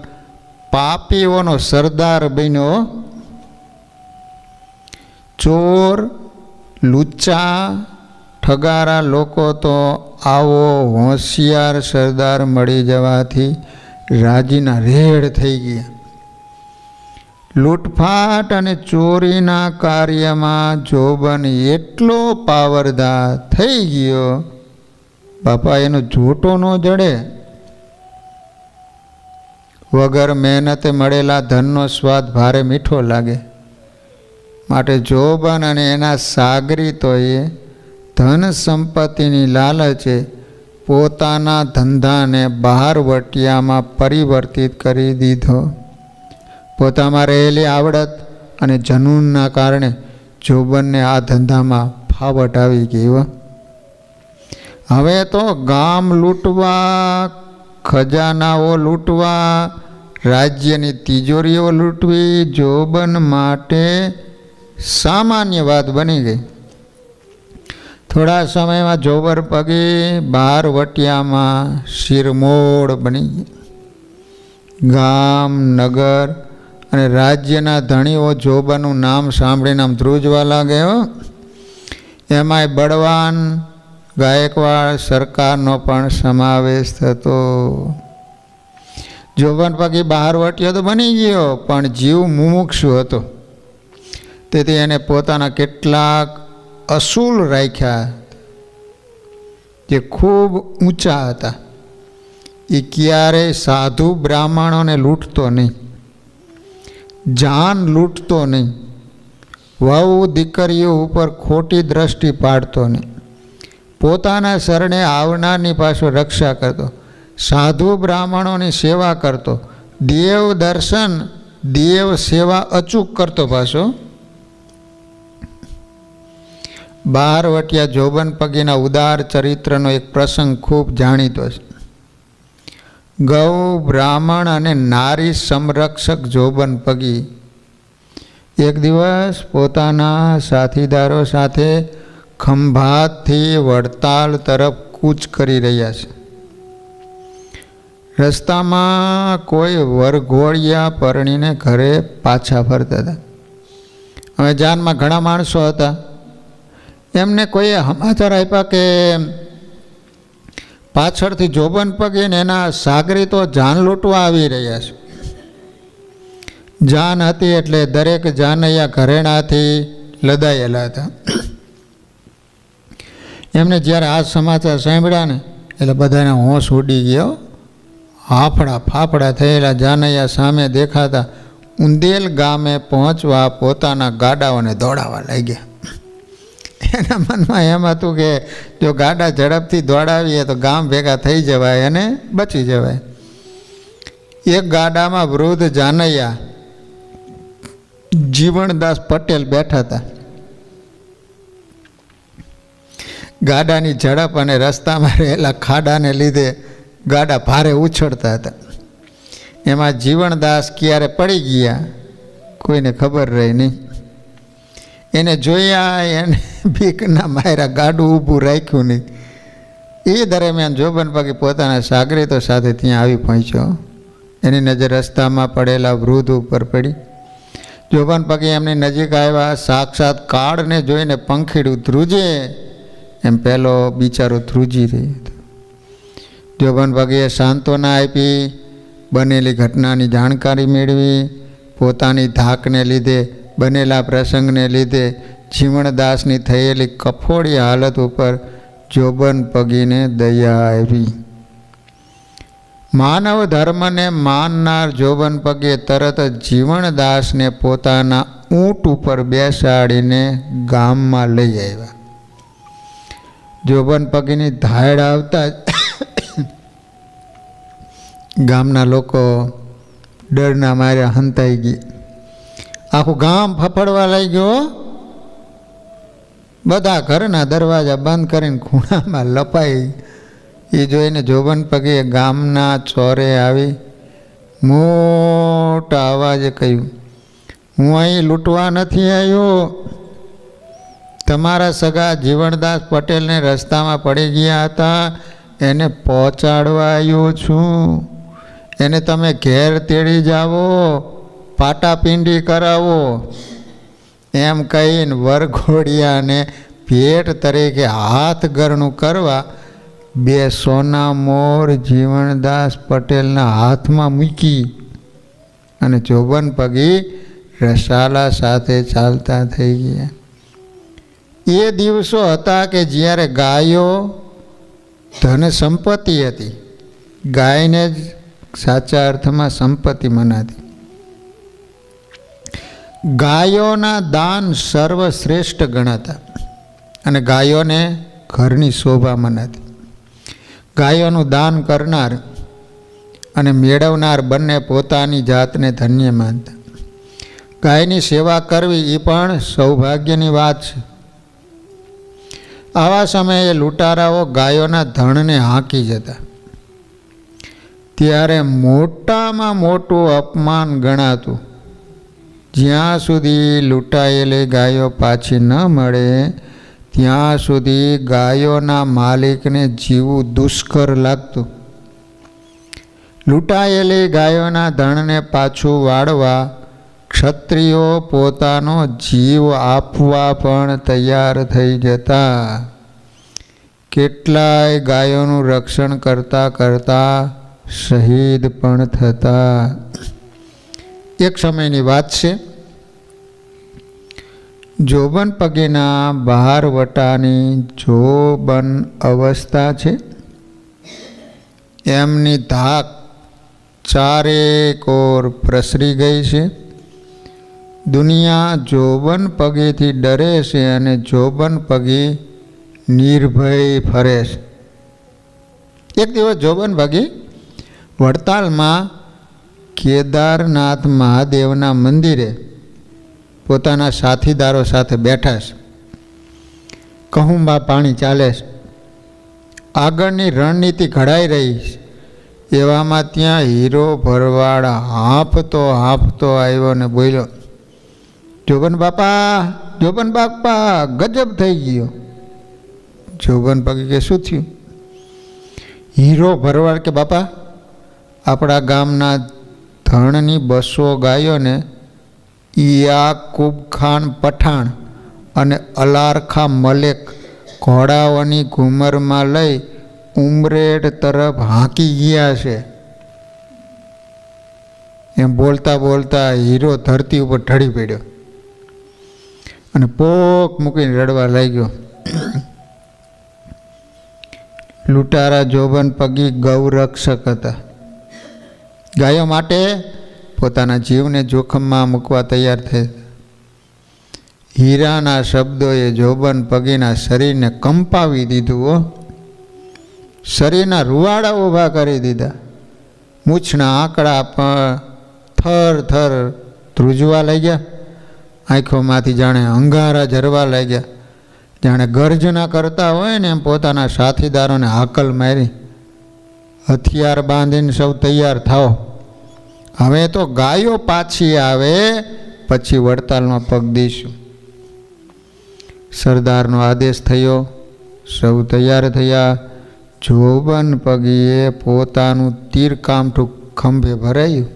પાપીઓનો સરદાર બન્યો. ચોર, લુચ્ચા, ઠગારા લોકો તો આવો હોશિયાર સરદાર મળી જવાથી રાજીના રેડ થઈ ગયા. લૂંટફાટ અને ચોરીના કાર્યમાં જોબન એટલો પાવરદાર થઈ ગયો, બાપા એનો જોટો ન જડે. વગર મહેનતે મળેલા ધનનો સ્વાદ ભારે મીઠો લાગે. માટે જોબન અને એના સાગરીતોએ ધન સંપત્તિની લાલચે પોતાના ધંધાને બહારવટિયામાં પરિવર્તિત કરી દીધો. પોતામાં રહેલી આવડત અને જનૂનના કારણે જોબનને આ ધંધામાં ફાવટ આવી ગઈ. હવે તો ગામ લૂંટવા, ખજાનાઓ લૂંટવા, રાજ્યની તિજોરીઓ લૂંટવી જોબન માટે સામાન્ય વાત બની ગઈ. થોડા સમયમાં જોબર પગી બહારવટિયામાં શિરમોડ બની ગયા. ગામ, નગર અને રાજ્યના ધણીઓ જોબનનું નામ સાંભળીને આમ ધ્રુજવા લાગ્યો. એમાંય બળવાન ગાયકવાડ સરકારનો પણ સમાવેશ થતો. જોબન પગી બહારવટીયો તો બની ગયો, પણ જીવ મુમુક્ષુ હતો. તેથી એને પોતાના કેટલાક અસૂલ રાખ્યા જે ખૂબ ઊંચા હતા. એ ક્યારેય સાધુ બ્રાહ્મણોને લૂંટતો નહીં, જાન લૂંટતો નહીં, વહુ દીકરીઓ ઉપર ખોટી દ્રષ્ટિ પાડતો નહીં, પોતાના શરણે આવનારની પાછો રક્ષા કરતો, સાધુ બ્રાહ્મણોની સેવા કરતો, દેવ દર્શન દેવ સેવા અચૂક કરતો. પાછો બહારવટિયા જોબન પગીના ઉદાર ચરિત્રનો એક પ્રસંગ ખૂબ જાણીતો છે. ગૌ, બ્રાહ્મણ અને નારી સંરક્ષક જોબન પગી એક દિવસ પોતાના સાથીદારો સાથે ખંભાતથી વડતાલ તરફ કૂચ કરી રહ્યા છે. રસ્તામાં કોઈ વરઘોડિયા પરણીને ઘરે પાછા ફરતા હતા. હવે જાનમાં ઘણા માણસો હતા. એમને કોઈએ સમાચાર આપ્યા કે પાછળથી જોબન પગીને એના સાગરીતો જાન લૂંટવા આવી રહ્યા છે. જાન હતી એટલે દરેક જાનૈયા ઘરેણાથી લદાયેલા હતા. એમને જ્યારે આ સમાચાર સાંભળ્યા ને એટલે બધાને હોશ ઉડી ગયો. હાફડા ફાફડા થયેલા જાનૈયા સામે દેખાતા ઉંદેલ ગામે પહોંચવા પોતાના ગાડાઓને દોડાવવા લાગ્યા. એના મનમાં એમ હતું કે જો ગાડા ઝડપથી દોડાવીએ તો ગામ ભેગા થઈ જવાય અને બચી જવાય. એક ગાડામાં વૃદ્ધ જાનૈયા જીવણદાસ પટેલ બેઠા હતા. ગાડાની ઝડપ અને રસ્તામાં રહેલા ખાડાને લીધે ગાડા ભારે ઉછળતા હતા. એમાં જીવણદાસ ક્યારે પડી ગયા કોઈને ખબર રહી નહીં. એને જોયા, એને બીકના માર્યા ગાડું ઊભું રાખ્યું નહીં. એ દરમિયાન જોબન પગી પોતાના સાગરીતો સાથે ત્યાં આવી પહોંચ્યો. એની નજર રસ્તામાં પડેલા વૃદ્ધ ઉપર પડી. જોબન પગી એમની નજીક આવ્યા. સાક્ષાત કાળને જોઈને પંખીડું ધ્રુજે એમ પહેલો બિચારો ધ્રુજી રહ્યો હતો. જોબન પગીએ સાંત્વના આપી, બનેલી ઘટનાની જાણકારી મેળવી. પોતાની ધાકને લીધે, બનેલા પ્રસંગને લીધે જીવણદાસની થયેલી કફોડી હાલત ઉપર જોબન પગીને દયા આવી. માનવ ધર્મને માનનાર જોબન પગીએ તરત જ જીવણદાસને પોતાના ઊંટ ઉપર બેસાડીને ગામમાં લઈ આવ્યા. જોબન પગીની ધાડ આવતા ગામના લોકો ડરના માર્યા હંતાઈ ગઈ. આખું ગામ ફફડવા લાગ્યો. બધા ઘરના દરવાજા બંધ કરીને ખૂણામાં લપાઈ. એ જોઈને જોબન પગીએ ગામના ચોરે આવી મોટા અવાજે કહ્યું, હું અહીં લૂંટવા નથી આવ્યો. તમારા સગા જીવણદાસ પટેલને રસ્તામાં પડી ગયા હતા, એને પહોંચાડવા આવ્યો છું. એને તમે ઘેર તેડી જાઓ, પાટાપિંડી કરાવો. એમ કહીને વરઘોડિયાને ભેટ તરીકે હાથ ગરણું કરવા 2 સોના મોર જીવણદાસ પટેલના હાથમાં મૂકી અને જોબન પગી રસાલા સાથે ચાલતા થઈ ગયા. એ દિવસો હતા કે જ્યારે ગાયો ધન સંપત્તિ હતી. ગાયને જ સાચા અર્થમાં સંપત્તિ મનાતી. ગાયોના દાન સર્વશ્રેષ્ઠ ગણાતા અને ગાયોને ઘરની શોભા મનાતી. ગાયોનું દાન કરનાર અને મેળવનાર બંને પોતાની જાતને ધન્ય માનતા. ગાયની સેવા કરવી એ પણ સૌભાગ્યની વાત છે. આવા સમયે લૂંટારાઓ ગાયોના ધણને હાંકી જતા. ત્યારે મોટામાં મોટું અપમાન ગણાતું. જ્યાં સુધી લૂંટાયેલી ગાયો પાછી ન મળે ત્યાં સુધી ગાયોના માલિકને જીવવું દુષ્કર લાગતું. લૂંટાયેલી ગાયોના ધણને પાછું વાળવા ક્ષત્રિયો પોતાનો જીવ આપવા પણ તૈયાર થઈ જતા. કેટલાય ગાયોનું રક્ષણ કરતાં કરતાં શહીદ પણ થતા. એક સમયની વાત છે. જોબન પગીના બહારવટાની જોબન અવસ્થા છે. એમની ધાક ચારેક ઓર પ્રસરી ગઈ છે. દુનિયા જોબન પગીથી ડરે છે અને જોબન પગી નિર્ભય ફરે છે. એક દિવસ જોબન પગી વડતાલમાં કેદારનાથ મહાદેવના મંદિરે પોતાના સાથીદારો સાથે બેઠા છે. કહુંબા પાણી ચાલે છે. આગળની રણનીતિ ઘડાઈ રહી છે. એવામાં ત્યાં હીરો ભરવાડ હાંફતો આવ્યો ને બોલ્યો, જોબન બાપા ગજબ થઈ ગયો. જોબન પગી કે શું થયું? હીરો ભરવાડ કે બાપા, આપણા ગામના ધણની 200 ગાયોને યાકૂબ ખાન પઠાણ અને અલારખા મલેક ઘોડાઓની ઘુમરમાં લઈ ઉમરેઠ તરફ હાંકી ગયા છે. એમ બોલતા બોલતા હીરો ધરતી ઉપર ઢળી પડ્યો અને પોક મૂકીને રડવા લાગ્યો. લૂંટારા જોબન પગી ગૌરક્ષક હતા. ગાયો માટે પોતાના જીવને જોખમમાં મૂકવા તૈયાર થયા. હીરાના શબ્દોએ જોબન પગીના શરીરને કંપાવી દીધું. શરીરના રૂવાડા ઊભા કરી દીધા. મૂછના આંકડા પણ થર થર ધ્રુજવા લાગ્યા. આંખોમાંથી જાણે અંગારા ઝરવા લાગ્યા. જાણે ગર્જના કરતા હોય ને એમ પોતાના સાથીદારોને હાકલ મારી, હથિયાર બાંધીને સૌ તૈયાર થાઓ, હવે તો ગાયો પાછી આવે પછી વડતાલમાં પગ દઈશું. સરદારનો આદેશ થયો. સૌ તૈયાર થયા. જોબન પગીએ પોતાનું તીરકામઠું ખંભે ભરાયું,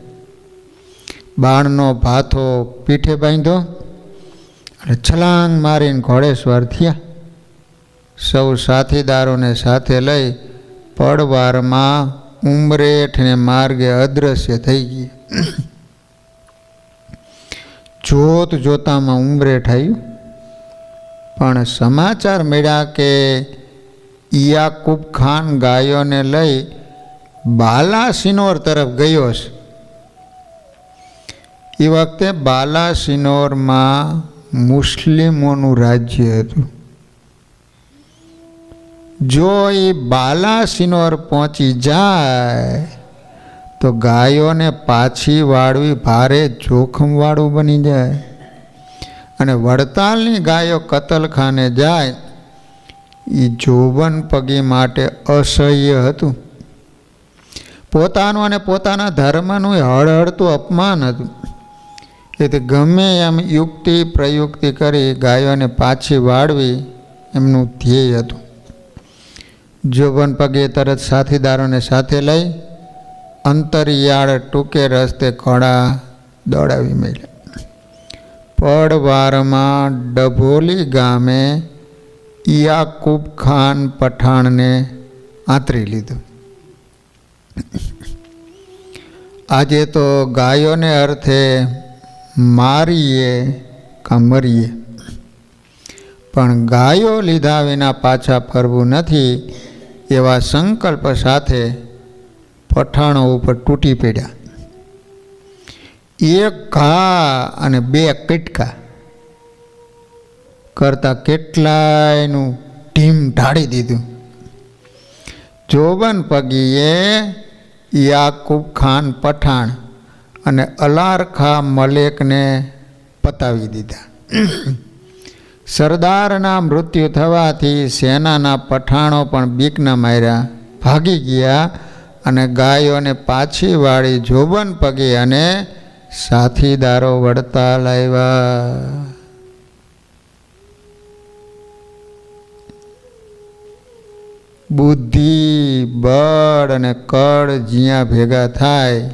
બાણનો ભાથો પીઠે બાંધ્યો અને છલાંગ મારીને ઘોડેસવાર થયા. સૌ સાથીદારોને સાથે લઈ પડવારમાં ઉમરેઠને માર્ગે અદૃશ્ય થઈ ગયા. જોત જોતામાં ઉમરેઠ આવ્યું, પણ સમાચાર મળ્યા કે યાકૂબ ખાન ગાયોને લઈ બાલાસિનોર તરફ ગયો છે. એ વખતે બાલાસિનોરમાં મુસ્લિમોનું રાજ્ય હતું. જો એ બાલાસિનોર પહોંચી જાય તો ગાયોને પાછી વાળવી ભારે જોખમવાળું બની જાય અને વડતાલની ગાયો કતલખાને જાય એ જોબન પગી માટે અસહ્ય હતું. પોતાનું અને પોતાના ધર્મનું હળહળતું અપમાન હતું. તેથી ગમે એમ યુક્તિ પ્રયુક્તિ કરી ગાયોને પાછી વાળવી એમનું ધ્યેય હતું. જોબન પગે તરત સાથીદારોને સાથે લઈ અંતરિયાળ ટૂંકે રસ્તે ઘોડા દોડાવી મળ્યા. પડવારમાં ડભોલી ગામે યાકૂબ ખાન પઠાણને આંતરી લીધું. આજે તો ગાયોને અર્થે મારીએ કાં મરીએ, પણ ગાયો લીધા વિના પાછા ફરવું નથી એવા સંકલ્પ સાથે પઠાણો ઉપર તૂટી પડ્યા. એક ઘા અને 2 કટકા કરતાં કેટલાયનું ટીમ ઢાળી દીધું. જોબન પગીએ યાકૂબ ખાન પઠાણ અને અલારખા મલેકને પતાવી દીધા. સરદારના મૃત્યુ થવાથી સેનાના પઠાણો પણ બીકના માર્યા ભાગી ગયા અને ગાયોને પાછી વાળી જોબન પગી અને સાથીદારો વડતાલ આવ્યા. બુદ્ધિ, બળ અને કળ જ્યાં ભેગા થાય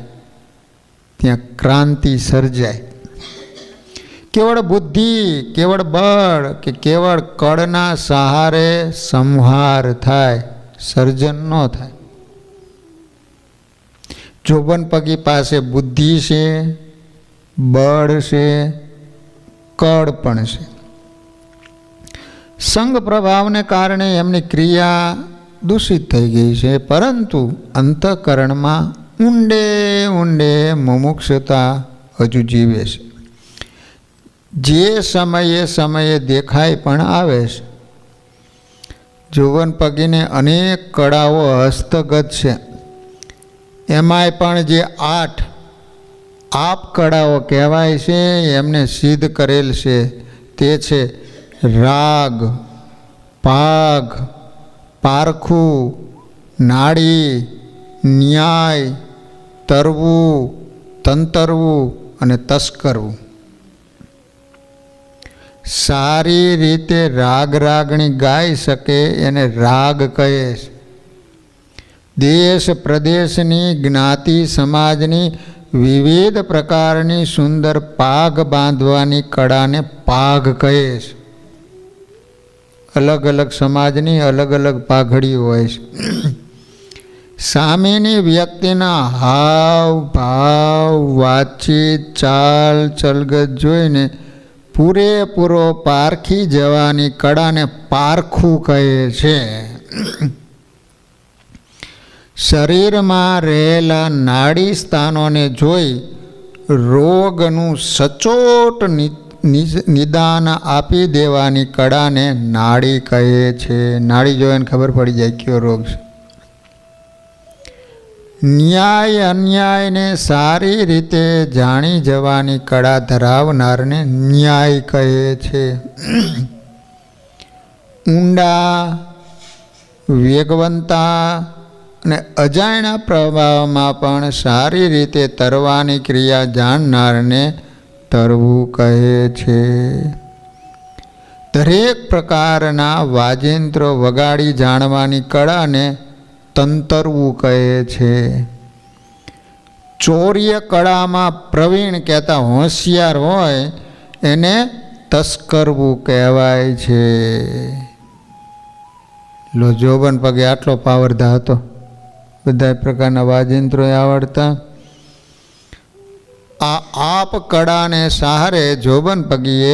ત્યાં ક્રાંતિ સર્જાય. કેવળ બુદ્ધિ, કેવળ બળ કે કેવળ કળના સહારે સંહાર થાય, સર્જન ન થાય. જોબનપગી પાસે બુદ્ધિ છે, બળ છે, કળ પણ છે. સંગ પ્રભાવને કારણે એમની ક્રિયા દૂષિત થઈ ગઈ છે, પરંતુ અંતઃકરણમાં ઊંડે ઊંડે મુમુક્ષુતા હજુ જીવે છે. જે સમયે સમયે દેખાય પણ આવે છે. જોબનપગીને અનેક કળાઓ હસ્તગત છે. એમાંય પણ જે 8 આપ કળાઓ કહેવાય છે એમને સિદ્ધ કરેલ છે. તે છે રાગ, પાગ, પારખું, નાડી, ન્યાય, તરવું, તંતરવું અને તસ્કરવું. સારી રીતે રાગ રાગણી ગાઈ શકે એને રાગ કહે છે. દેશ પ્રદેશની, જ્ઞાતિ સમાજની વિવિધ પ્રકારની સુંદર પાગ બાંધવાની કળાને પાગ કહે છે. અલગ અલગ સમાજની અલગ અલગ પાઘડીઓ હોય છે. સામેની વ્યક્તિના હાવ ભાવ, વાતચીત, ચાલ ચલગત જોઈને પૂરેપૂરો પારખી જવાની કળાને પારખું કહે છે. શરીરમાં રહેલા નાડી સ્થાનોને જોઈ રોગનું સચોટ નિદાન આપી દેવાની કળાને નાડી કહે છે. નાડી જોઈને ખબર પડી જાય કયો રોગ છે. ન્યાય અન્યાયને સારી રીતે જાણી જવાની કળા ધરાવનારને ન્યાય કહે છે. ઊંડા, વેગવંતા અને અજાણ્યા પ્રવાહમાં પણ સારી રીતે તરવાની ક્રિયા જાણનારને તરવું કહે છે. દરેક પ્રકારના વાજિંત્રો વગાડી જાણવાની કળાને તંતરવું કહે છે. ચોર્ય કળામાં પ્રવીણ કહેતા હોશિયાર હોય એને તસ્કરવું કહેવાય છે. લો જોબનપગે આટલો પાવરધા હતો, બધા પ્રકારના વાજિંત્રો આવડતા. આ આપ કળાને સહારે જોબનપગીએ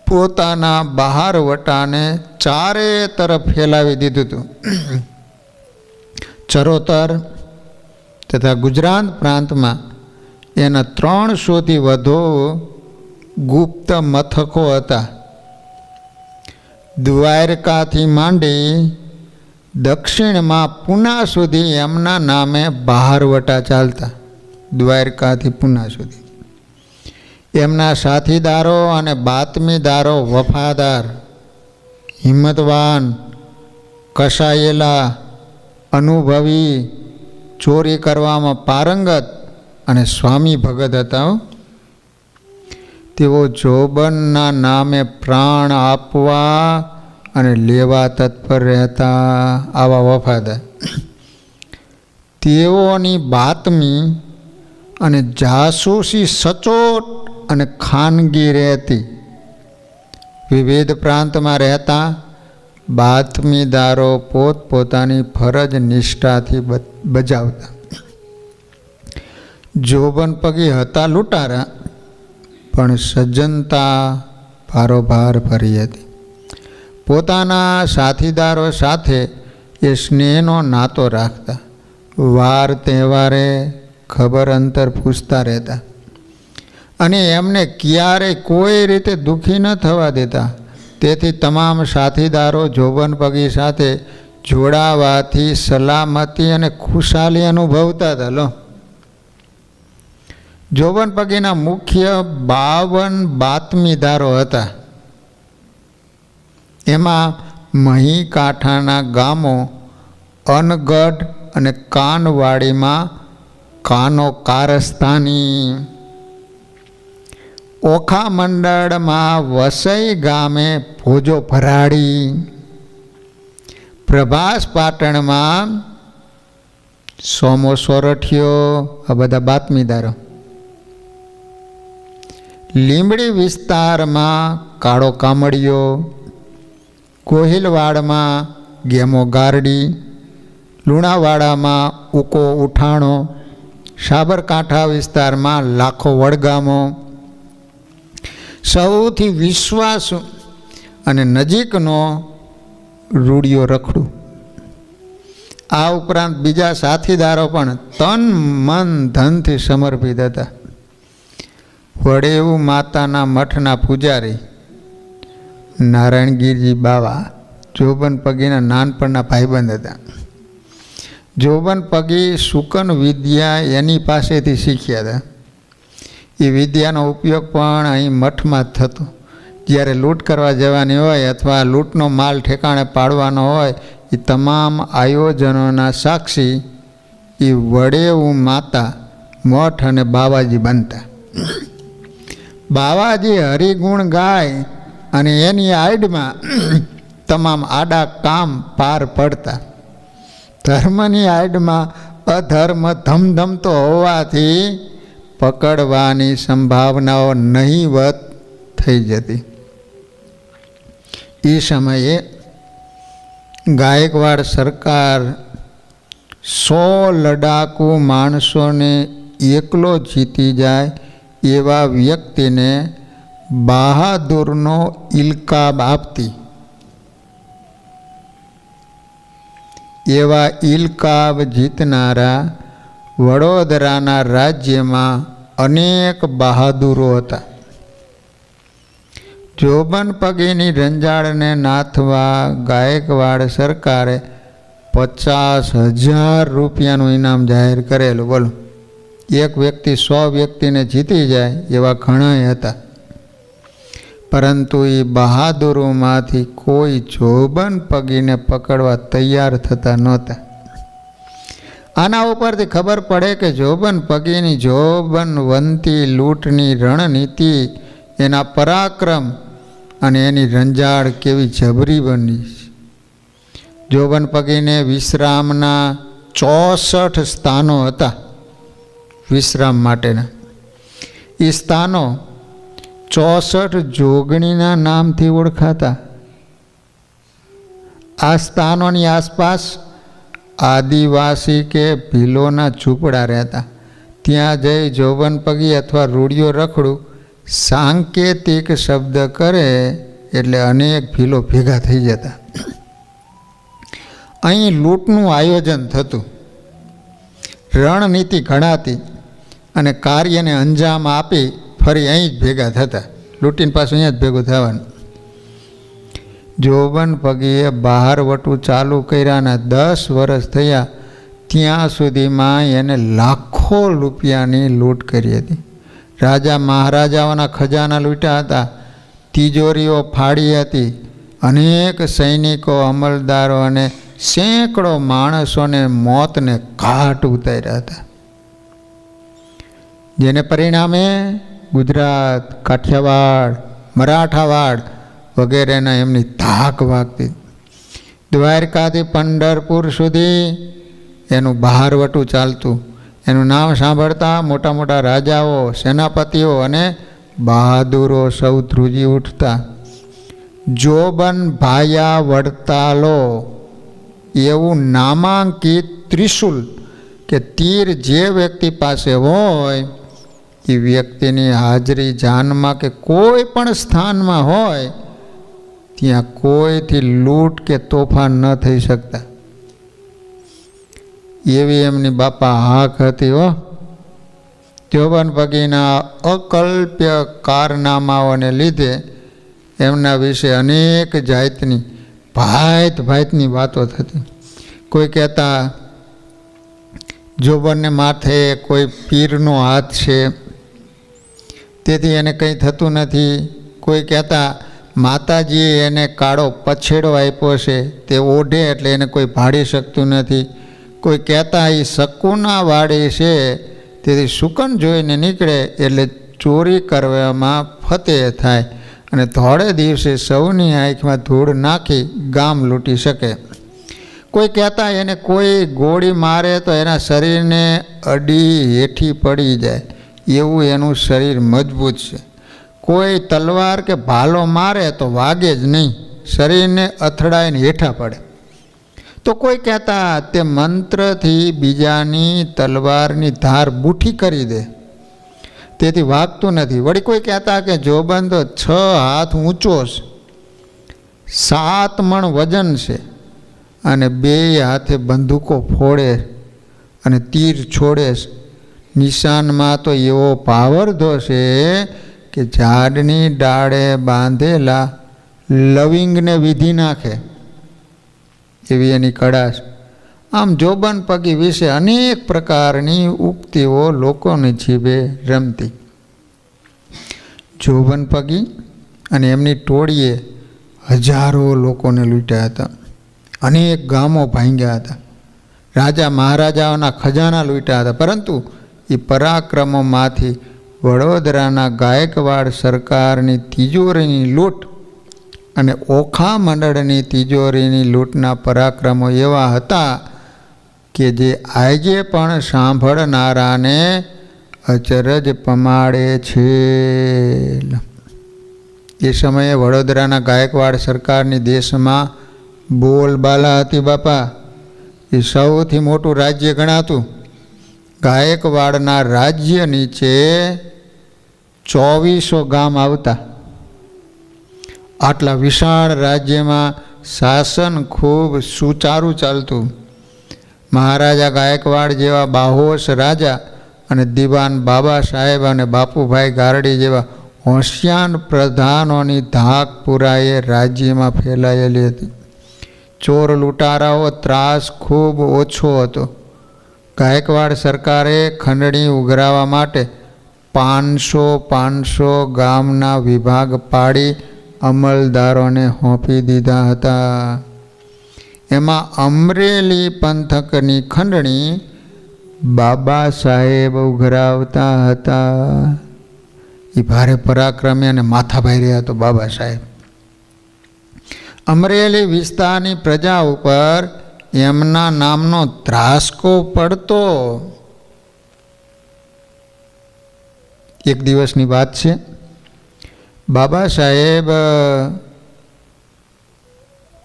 પોતાના બહાર વટાને ચારે તરફ ફેલાવી દીધું હતું. ચરોતર તથા ગુજરાત પ્રાંતમાં એના 300થી વધુ ગુપ્ત મથકો હતા. દ્વારકાથી માંડી દક્ષિણમાં પૂના સુધી એમના નામે બહારવટા ચાલતા. દ્વારકાથી પૂના સુધી એમના સાથીદારો અને બાતમીદારો વફાદાર, હિંમતવાન, કસાયેલા, અનુભવી, ચોરી કરવામાં પારંગત અને સ્વામી ભગત હતા. તેઓ જોબનના નામે પ્રાણ આપવા અને લેવા તત્પર રહેતા. આવા વફાદાર. તેઓની બાતમી અને જાસૂસી સચોટ અને ખાનગી રહેતી. વિવિધ પ્રાંતમાં રહેતા બાતમીદારો પોતપોતાની ફરજ નિષ્ઠાથી બજાવતા. જોબનપગી હતા લૂંટારા, પણ સજ્જનતા ભારોભાર ભરી હતી. પોતાના સાથીદારો સાથે એ સ્નેહનો નાતો રાખતા. વાર તહેવારે ખબર અંતર પૂછતા રહેતા અને એમને ક્યારેય કોઈ રીતે દુઃખી ન થવા દેતા. તેથી તમામ સાથીદારો જોબનપગી સાથે જોડાવાથી સલામતી અને ખુશાલી અનુભવતા હતા. લો જોબનપગીના મુખ્ય 52 બાતમીદારો હતા. એમાં મહી કાંઠાના ગામો અનગઢ અને કાનવાડીમાં કાનો કારસ્તાની, ઓખા મંડળમાં વસઈ ગામે ભોજો ભરાડી, પ્રભાસ પાટણમાં સોમો સોરઠિયો, આ બધા બાતમીદારો. લીંબડી વિસ્તારમાં કાળો કામડિયો, ગોહિલવાડમાં ગેમો ગારડી, લુણાવાડામાં ઉકો ઉઠાણો, સાબરકાંઠા વિસ્તારમાં લાખો વડગામો, સૌથી વિશ્વાસુ અને નજીકનો રૂડિયો રખડું. આ ઉપરાંત બીજા સાથીદારો પણ તન મન ધનથી સમર્પિત હતા. વડેવું માતાના મઠના પૂજારી નારાયણગીરજી બાવા જોબન પગીના નાનપણના ભાઈબંધ હતા. જોબન પગી શુકન વિદ્યા એની પાસેથી શીખ્યા હતા. એ વિદ્યાનો ઉપયોગ પણ અહીં મઠમાં જ થતો. જ્યારે લૂંટ કરવા જવાની હોય અથવા લૂંટનો માલ ઠેકાણે પાડવાનો હોય, એ તમામ આયોજનોના સાક્ષી એ વડેવું માતા મઠ અને બાવાજી બનતા. બાવાજી હરિગુણ ગાય અને એની આડમાં તમામ આડા કામ પાર પડતા. ધર્મની આડમાં અધર્મ ધમધમતો હોવાથી પકડવાની સંભાવનાઓ નહીવત થઈ જતી. એ સમયે ગાયકવાડ સરકાર 100 લડાકુ માણસોને એકલો જીતી જાય એવા વ્યક્તિને બહાદુરનો ઇલકાબ આપતી. એવા ઇલકાબ જીતનારા વડોદરાના રાજ્યમાં અનેક બહાદુરો હતા. જોબન પગીની રંજાડને નાથવા ગાયકવાડ સરકારે 50,000 રૂપિયાનું ઇનામ જાહેર કરેલું. બોલો, એક વ્યક્તિ 100 વ્યક્તિને જીતી જાય એવા ઘણાય હતા. પરંતુ એ બહાદુરોમાંથી કોઈ જોબન પગીને પકડવા તૈયાર થતા નહોતા. આના ઉપરથી ખબર પડે કે જોબન પગીની જોબનવંતી લૂંટની રણનીતિ, એના પરાક્રમ અને એની રંજાડ કેવી જબરી બની. જોબન પગીને વિશ્રામના 64 સ્થાનો હતા. વિશ્રામ માટેના એ સ્થાનો 64 જોગણીના નામથી ઓળખાતા. આ સ્થાનોની આસપાસ આદિવાસી કે ભીલોના ઝૂંપડા રહેતા. ત્યાં જઈ જોબન પગી અથવા રૂડિયો રખડું સાંકેતિક શબ્દ કરે એટલે અનેક ભીલો ભેગા થઈ જતા. અહીં લૂંટનું આયોજન થતું, રણનીતિ ઘડાતી અને કાર્યને અંજામ આપી ફરી અહીં જ ભેગા થતા. લૂંટીને પાછું અહીંયા જ ભેગું થવાનું. જોબન પગીએ બહાર વટું ચાલુ કર્યાના 10 વર્ષ થયા ત્યાં સુધીમાં એને લાખો રૂપિયાની લૂંટ કરી હતી. રાજા મહારાજાઓના ખજાના લૂંટ્યા હતા. તિજોરીઓ ફાડી હતી. અનેક સૈનિકો, અમલદારો અને સેંકડો માણસોને મોતને ઘાટ ઉતાર્યા હતા. જેને પરિણામે ગુજરાત, કાઠિયાવાડ, મરાઠાવાડ વગેરેના એમની ધાક વાગતી. દ્વારકાથી પંઢરપુર સુધી એનું બહારવટું ચાલતું. એનું નામ સાંભળતા મોટા મોટા રાજાઓ, સેનાપતિઓ અને બહાદુરો સૌ ધ્રુજી ઉઠતા. જોબન ભાયા વડતાલો એવું નામાંકિત ત્રિશુલ કે તીર જે વ્યક્તિ પાસે હોય એ વ્યક્તિની હાજરી જાનમાં કે કોઈ પણ સ્થાનમાં હોય ત્યાં કોઈથી લૂંટ કે તોફાન ન થઈ શકતા. એવી એમની બાપા હાક હતી. જોબન પગીના અકલ્પ્ય કારનામાઓને લીધે એમના વિશે અનેક જાતની ભાતની વાતો થતી. કોઈ કહેતા જોબનને માથે કોઈ પીરનો હાથ છે તેથી એને કંઈ થતું નથી. કોઈ કહેતા માતાજીએ એને કાળો પછેડો આપ્યો છે, તે ઓઢે એટલે એને કોઈ ભાડી શકતું નથી. કોઈ કહેતા એ શકુના વાડી છે તેથી શુકન જોઈને નીકળે એટલે ચોરી કરવામાં ફતેહ થાય અને થોડે દિવસે સૌની આંખમાં ધૂળ નાખી ગામ લૂંટી શકે. કોઈ કહેતા એને કોઈ ગોળી મારે તો એના શરીરને અડી હેઠી પડી જાય, એવું એનું શરીર મજબૂત છે. કોઈ તલવાર કે ભાલો મારે તો વાગે જ નહીં, શરીરને અથડાઈને હેઠા પડે. તો કોઈ કહેતા તે મંત્રથી બીજાની તલવારની ધાર બૂઠી કરી દે, તેથી વાગતું નથી. વળી કોઈ કહેતા કે જોબન તો 6 હાથ ઊંચો છે, 7 મણ વજન છે, અને 2 હાથે બંદૂકો ફોડે અને તીર છોડે. નિશાનમાં તો એવો પાવરધો છે કે ઝાડની ડાળે બાંધેલા લવિંગને વિધી નાખે, એવી એની કળા છે. આમ જોબન પગી વિશે અનેક પ્રકારની ઉક્તિઓ લોકોની જીભે રમતી. જોબન પગી અને એમની ટોળીએ હજારો લોકોને લૂંટ્યા હતા, અનેક ગામો ભાંગ્યા હતા, રાજા મહારાજાઓના ખજાના લૂંટ્યા હતા. પરંતુ એ પરાક્રમોમાંથી વડોદરાના ગાયકવાડ સરકારની તિજોરીની લૂંટ અને ઓખા મંડળની તિજોરીની લૂંટના પરાક્રમો એવા હતા કે જે આજે પણ સાંભળનારાને અચરજ પમાડે છે. એ સમયે વડોદરાના ગાયકવાડ સરકારની દેશમાં બોલબાલા હતી બાપા. એ સૌથી મોટું રાજ્ય ગણાતું. ગાયકવાડના રાજ્ય નીચે 2400 ગામ આવતા. આટલા વિશાળ રાજ્યમાં શાસન ખૂબ સુચારું ચાલતું. મહારાજા ગાયકવાડ જેવા બાહોશ રાજા અને દિવાન બાબા સાહેબ અને બાપુભાઈ ગારડી જેવા હોશિયાર પ્રધાનોની ધાક પુરાએ રાજ્યમાં ફેલાયેલી હતી. ચોર લૂંટારાઓ ત્રાસ ખૂબ ઓછો હતો. ગાયકવાડ સરકારે ખંડણી ઉઘરાવવા માટે 500 ગામના વિભાગ પાડી અમલદારોને સોંપી દીધા હતા. એમાં અમરેલી પંથકની ખંડણી બાબા સાહેબ ઉઘરાવતા હતા. એ ભારે પરાક્રમી અને માથાભાઈ રહ્યા તો બાબા સાહેબ. અમરેલી વિસ્તારની પ્રજા ઉપર એમના નામનો ત્રાસકો પડતો. એક દિવસની વાત છે. બાબા સાહેબ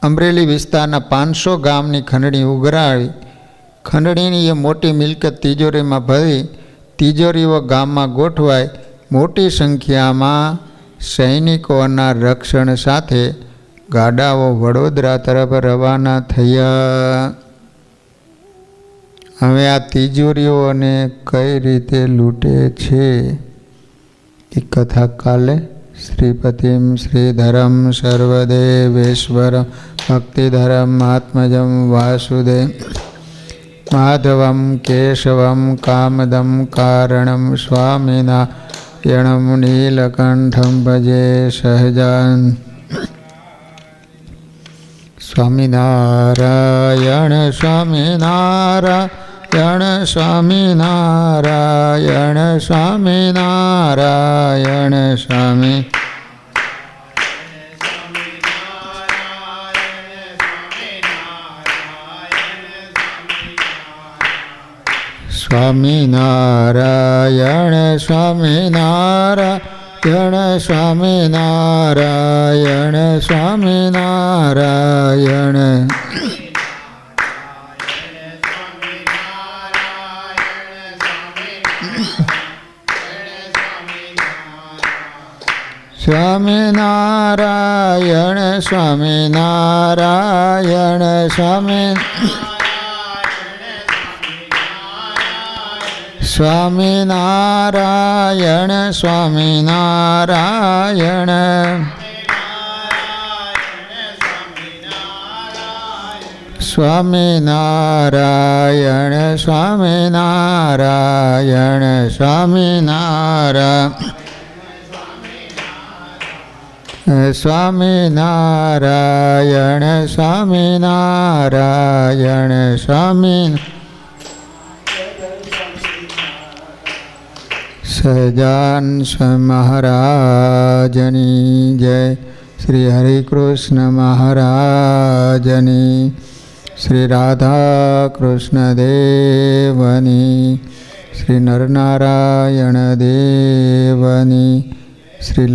અમરેલી વિસ્તારના 500 ગામની ખંડણી ઉઘરાવી. ખંડણીની એ મોટી મિલકત તિજોરીમાં ભરી તિજોરીઓ ગામમાં ગોઠવાય. મોટી સંખ્યામાં સૈનિકોના રક્ષણ સાથે ગાડાઓ વડોદરા તરફ રવાના થયા. હવે આ તિજોરીઓને કઈ રીતે લૂંટે છે એ કથા કાલે શ્રીપતિમ શ્રીધરમ સર્વદેવેશ્વરમ ભક્તિધરમ આત્મજમ વાસુદેવ માધવમ કેશવમ કામદમ કારણમ સ્વામિનારાયણમ નીલકંઠમ ભજે સહજાન. સ્વામિનારાયણ સ્વામિનારાયણ સ્વામિનારાયણ સ્વામિનારાયણ સ્વામી. સ્વામિનારાયણ સ્વામિનારાયણ સ્વામિનારાયણ સ્વામિનારાયણ. સ્વામિનારાયણ સ્વામિનારાયણ સ્વામી. સ્વામિનારાયણ સ્વામિનારાયણ. સ્વામિનારાયણ સ્વામિનારાયણ સ્વામિનારાયણ. સ્વામિનારાયણ સ્વામિનારાયણ સ્વામી. સહજાન મહારાજની જય. શ્રી હરિકૃષ્ણ મહારાજની. શ્રી રાધા કૃષ્ણ દેવની, શ્રી નરનારાયણ દેવની, શ્રી